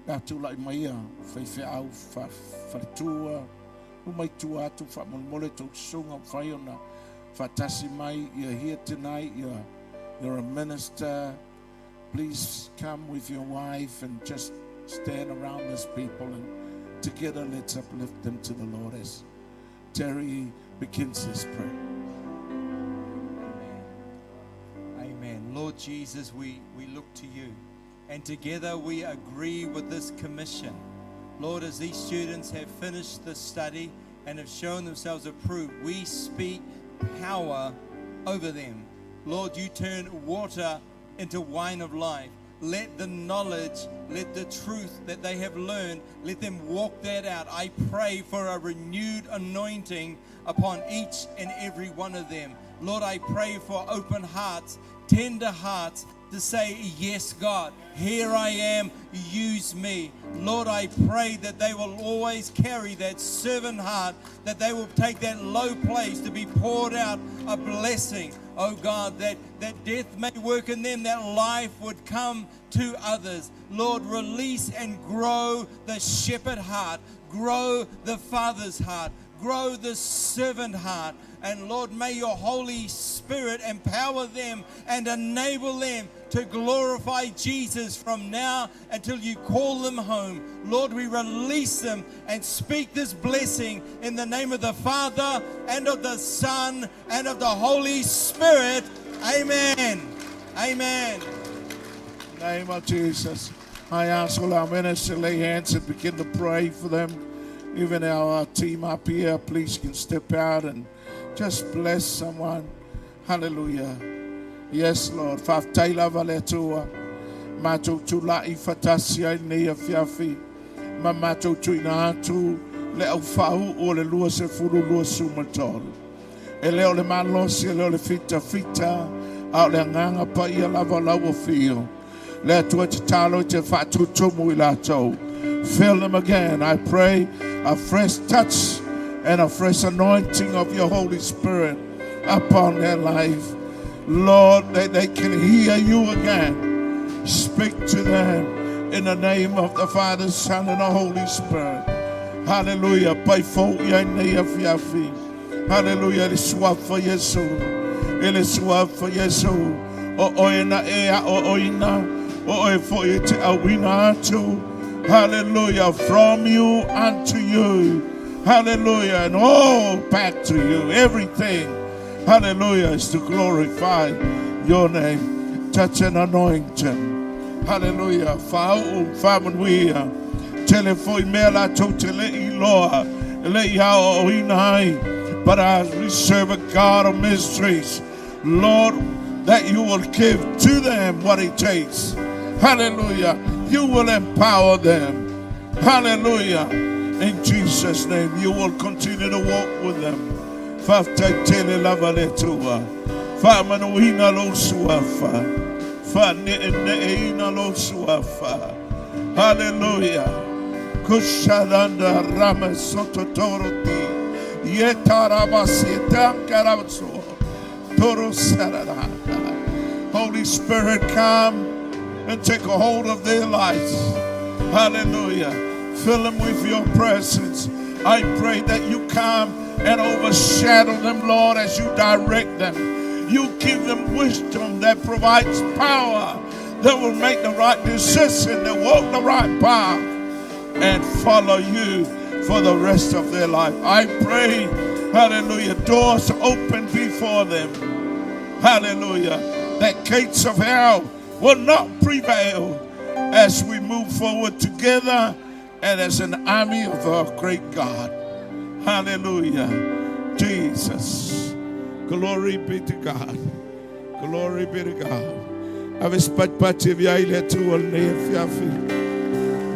Atu lai mai fai au fa tua mai tua atu fa mole to sunga fai ona fatasi mai. You're here tonight. You're a minister. Please come with your wife and just stand around these people, and together let's uplift them to the Lord as Terry begins his prayer. Amen. Lord Jesus, we look to you, and together we agree with this commission. Lord, as these students have finished the study and have shown themselves approved, we speak power over them. Lord, you turn water into wine of life. Let the knowledge, let the truth that they have learned, let them walk that out. I pray for a renewed anointing upon each and every one of them. Lord, I pray for open hearts, tender hearts, to say, yes, God, here I am, use me. Lord, I pray that they will always carry that servant heart, that they will take that low place to be poured out a blessing. Oh God, that death may work in them, that life would come to others. Lord, release and grow the shepherd heart, grow the father's heart, grow the servant heart. And Lord, may your Holy Spirit empower them and enable them to glorify Jesus from now until you call them home. Lord, we release them and speak this blessing in the name of the Father and of the Son and of the Holy Spirit. Amen. Amen. In the name of Jesus, I ask all our ministers to lay hands and begin to pray for them. Even our team up here, please can step out and just bless someone. Hallelujah. Yes, Lord. Faftaila valetua. Mato tulai fatasia nea fiafi. Mamato tuinatu. Le au fau o le lua se furu lua sumatol. E leo le malosi, leo le fita. Au le nganga pa ia lava lawa fio. Le atua te talo te fatu tumu ilato. Fill them again. I pray a fresh touch and a fresh anointing of your Holy Spirit upon their life. Lord, that they can hear you again. Speak to them in the name of the Father, Son, and the Holy Spirit. Hallelujah. Hallelujah. Ele suave for Yesu. Ele suave for Yesu. O oina ea o oina. O oe for you te awina atu. Hallelujah. From you unto you. Hallelujah. And all back to you. Everything. Hallelujah. Is to glorify your name. touch and anointing. Hallelujah. Whamanuia. Tele foi mela to tele I loa. Le ia o inai. But as we serve a God of mysteries, Lord, that you will give to them what it takes. Hallelujah. You will empower them. Hallelujah. In Jesus' name, you will continue to walk with them. Fatatele lavaletua. Famanuina lo suafa. Faneina lo suafa. Hallelujah. Kushadanda ramasototoroti. Yetarabasitankaraso. Toro sarada. Holy Spirit, come and take a hold of their lives. Hallelujah. Fill them with your presence. I pray that you come and overshadow them, Lord, as you direct them. You give them wisdom that provides power, that will make the right decision, that walk the right path, and follow you for the rest of their life. I pray, hallelujah, doors open before them. Hallelujah. That gates of hell will not prevail as we move forward together and as an army of our great God. Hallelujah. Jesus. Glory be to God. Glory be to God.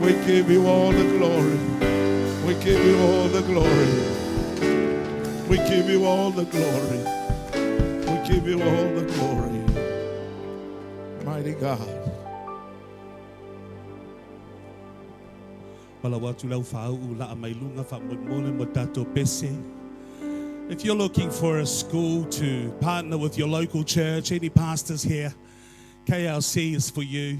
We give you all the glory. We give you all the glory. We give you all the glory. We give you all the glory. Mighty God. If you're looking for a school to partner with your local church, any pastors here, KLC is for you.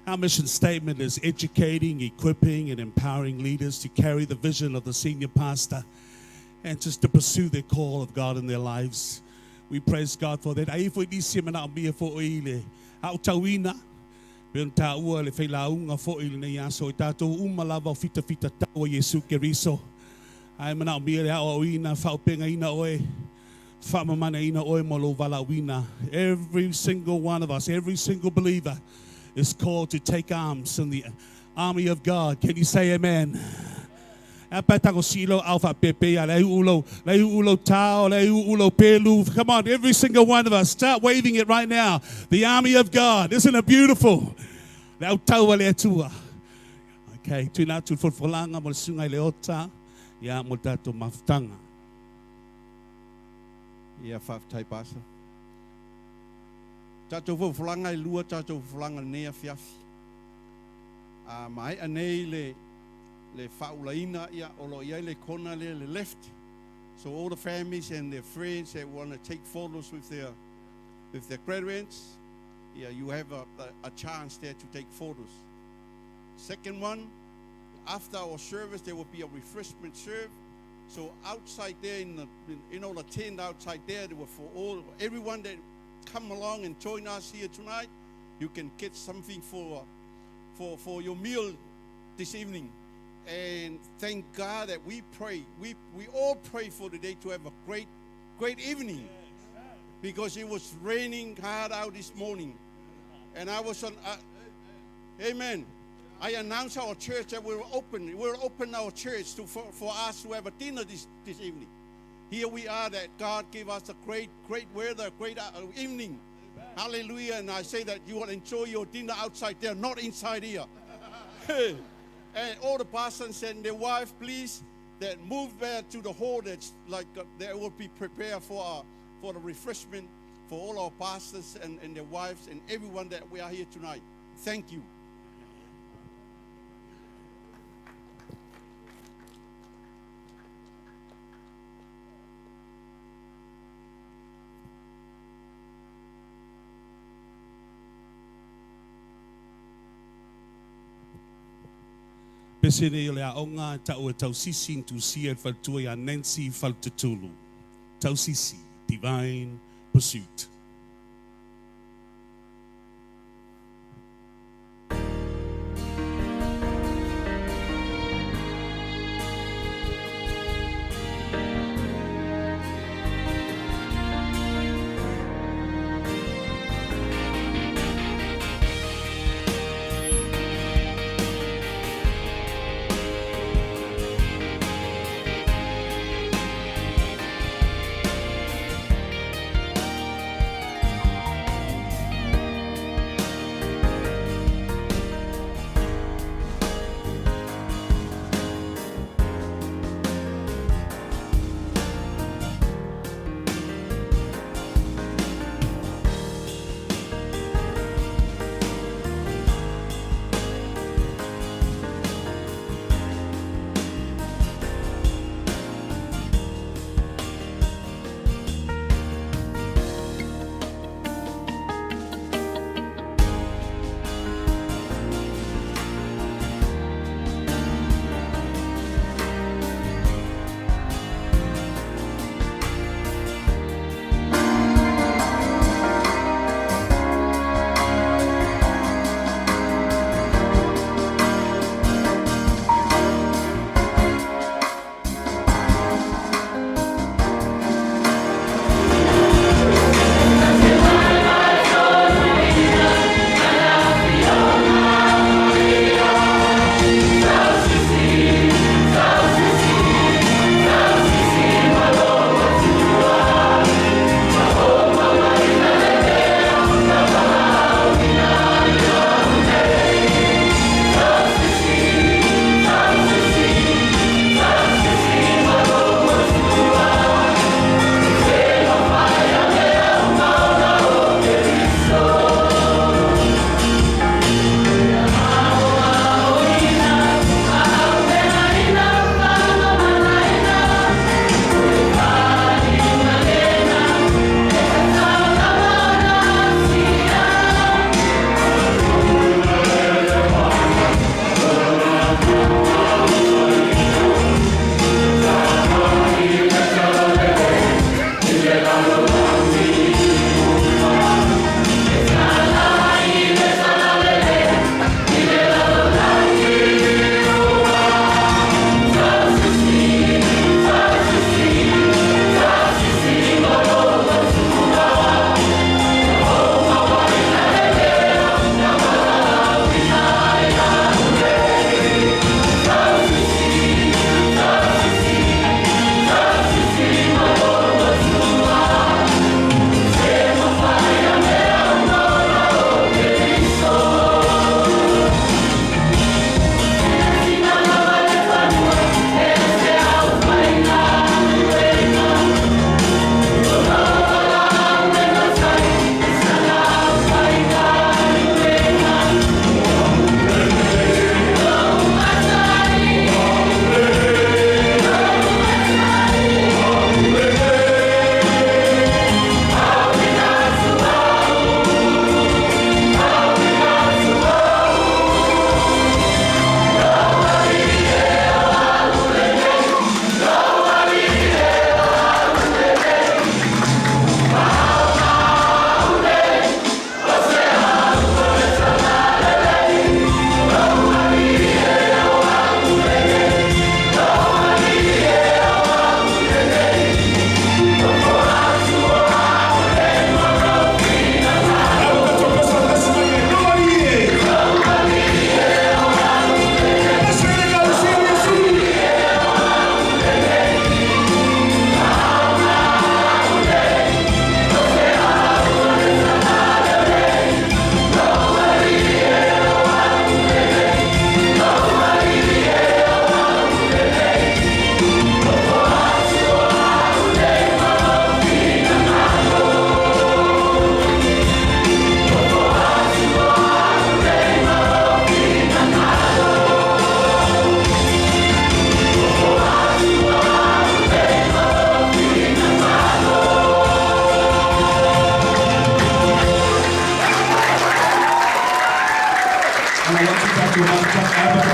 Our mission statement is educating, equipping, and empowering leaders to carry the vision of the senior pastor and just to pursue the call of God in their lives. We praise God for that. Every single one of us, every single believer is called to take arms in the army of God. Can you say amen? Come on, every single one of us, start waving it right now. The army of God. Isn't it beautiful? Okay, tuna tu fulfulanga mo sungai leota ya mo tato maftanga. Ia whaftai pasa. Tato fulanga I lua tato fulanga nea fiafi. Mai anei le faulaina ia olo ia le kona le left. So all the families and their friends that want to take photos with their graduates, yeah, you have a chance there to take photos. Second one, after our service, there will be a refreshment serve. So outside there, in the tent outside there, for everyone that come along and join us here tonight, you can get something for your meal this evening. And thank God that we pray. We all pray for today to have a great evening, because it was raining hard out this morning, and I was on. Amen. I announced our church that we'll open our church for us to have a dinner this evening. Here we are, that God gave us a great weather, great evening. Amen. Hallelujah. And I say that you will enjoy your dinner outside there, not inside here. And all the pastors and their wife, please, that move back to the hall that's like that will be prepared for the refreshment for all our pastors and their wives and everyone that we are here tonight. Thank you. Pesere le aonga tau e tau sisi tu sia faltua ya Nancy Faltutulu. Tau sisi, Divine Pursuit.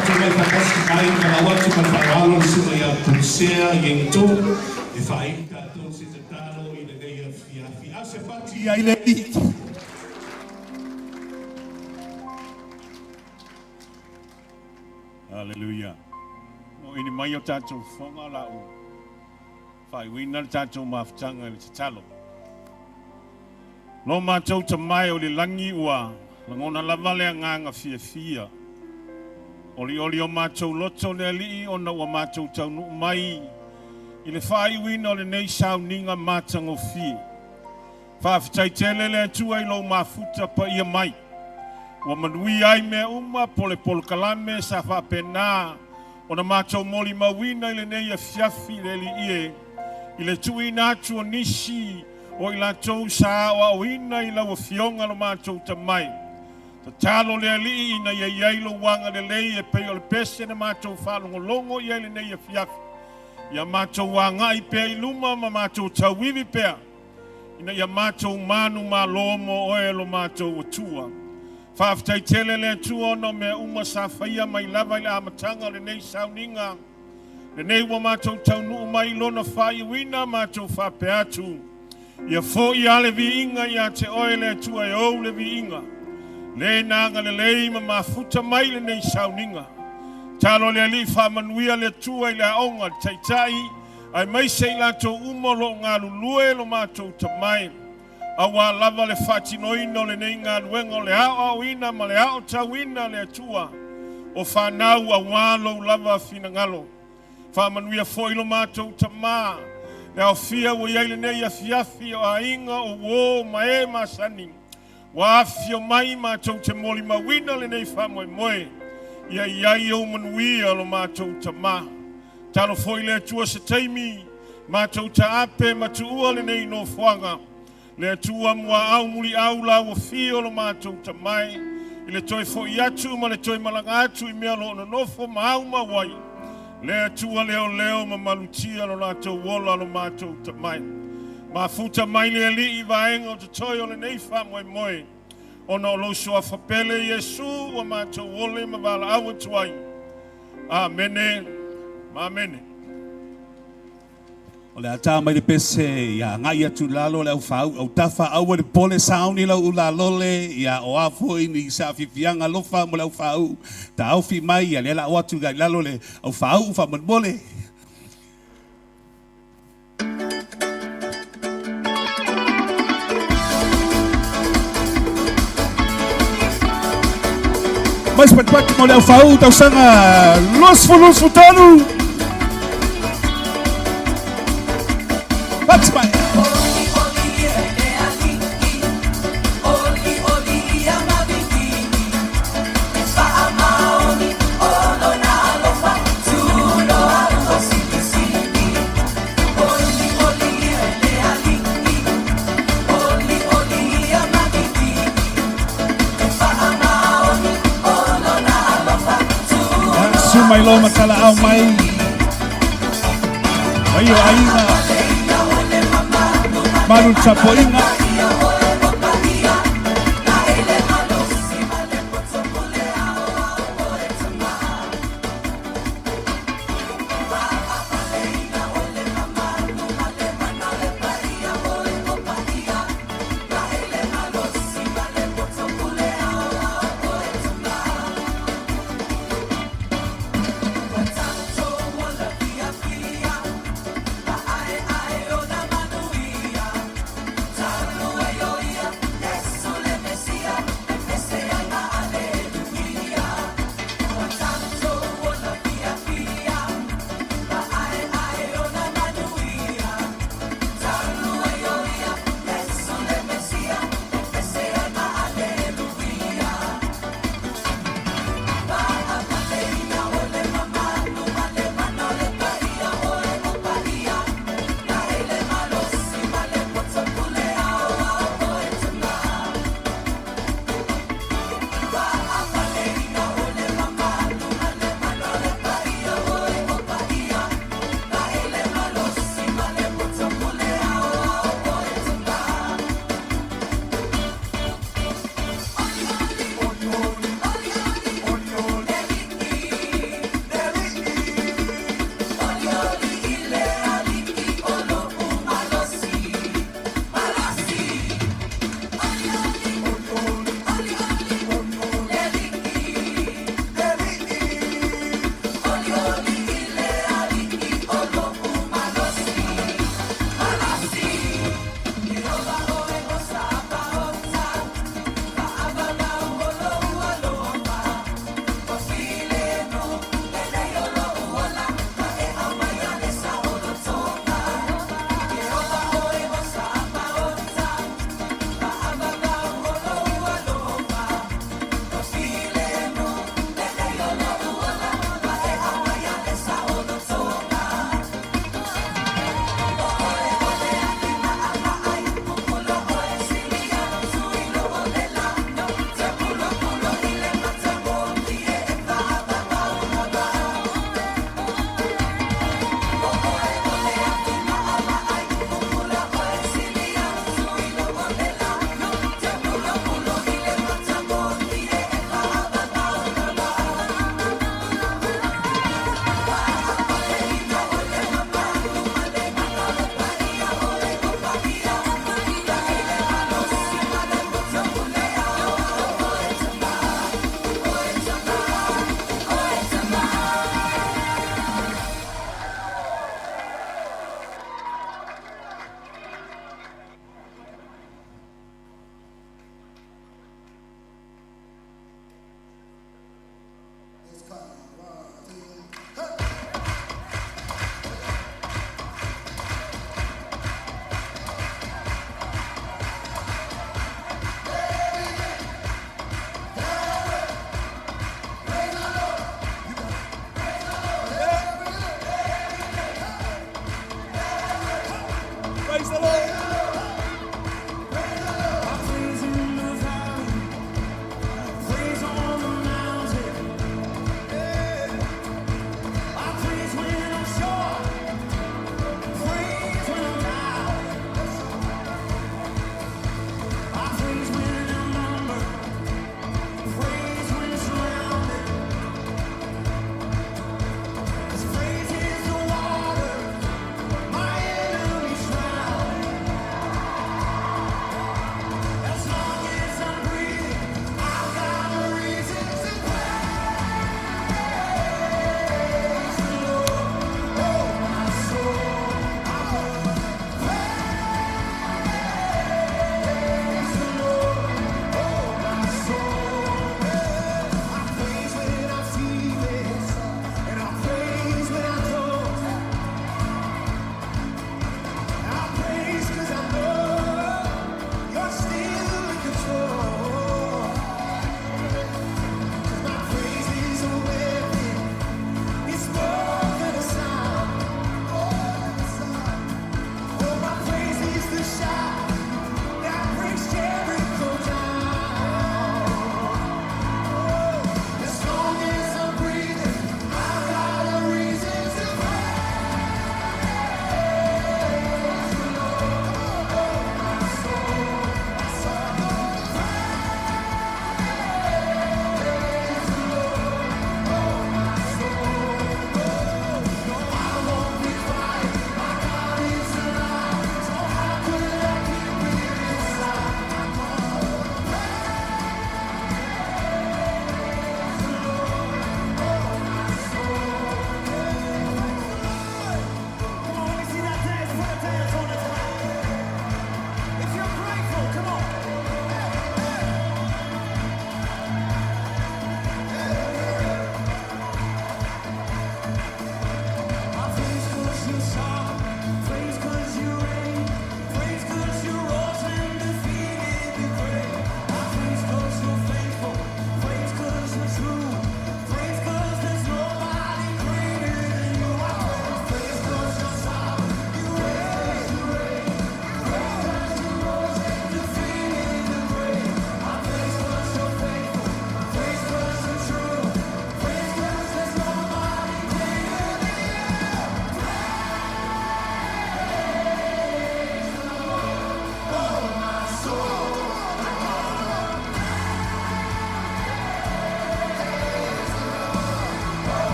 tatou mai whakasi mai ka la watu ka whaalo sima ia kusea yengi tō e whai tatou se te talo i le nei a fiafi a se pati ai le i. Hallelujah. No ini mai o tatou whonga la u. Whai wina tatou mawhtanga i te talo. Lo mātou ta mai o le langi ua, langona lavale a nganga fia fia. Oli o mātou loto le alii o na ua mātou taunu mai. I le whai wina o le nei sao ninga mātango fia. Whaafitai tele le atua i lo mafuta pa ia mai. Ua manui ai mea uma pole kalame sa whapena. O na mātou moli mawina i le nei a fiafi le li ie. I le tui nātu o nisi o i la tau sa o awina i la wafionga lo mātou ta mai. Ta talo le ali ina ia iailo wanga le lei e pei o le pese na mātou whalongo longo i le nei a fiafi. Ia mātou wanga i pea i luma ma mātou tawiwi pea. Ina ia mātou manu ma lomo o e lo mātou o tua. Whaafitai tele le tua no mea uma sa whaia mai lava i le amatanga le nei sauninga. Le nei wa mātou taunu mai lona whai wina mātou whape atu. Ia fo i ale vi inga ia te oe le tua e ou le vi inga. Le nanga le lei ma mafuta mai le nei sauninga. Talo le ali whamanuia le tua i le aonga taitai. Ai mai se i lato umolo ngā lulue lo mātou tamai. Awa lava le whatinoino le nei ngā luenga le ao ina ma le ao tawina le atua. O whanau a walo lava fina ngalo. Whamanuia fo ilo mātou tamā. Le au fia wa iai le nei a fiafi o a inga o wō ma e masani. Wa afio mai mātou te moli mawina le nei whamoe moe. Ia iai o manuia lo mātou tamā. Talo fo i le atua se teimi. Mātou ta ape matuua le nei no whanga. Le atua mua au muli au la wa fio lo mātou tamai. I le toi fo i atu ma le toi malanga atu i mea lo nofo ma au ma wai. Le atua leo ma malutia lo lātou wola lo mātou tamai. Ma futa mai le ali i vaenga o te toi o le nei whamoe moe. Ona o lo soa whapele Yesu o mātou wole ma wala awa tuai. Amene. Amene. O le ata mai le pese ia ngai atu lalo le au fau au tafa au le pole sauni la ula lole ia o afo ini sa fifianga lofa mo le au fau ta au fi mai ia le la watu ga lalo le au fau fa mon mole. Mas pat mo le au fau ta sanga los futanu. That's my Sumai loma kala au mai. Ayo ainga. Manu Chapoinga.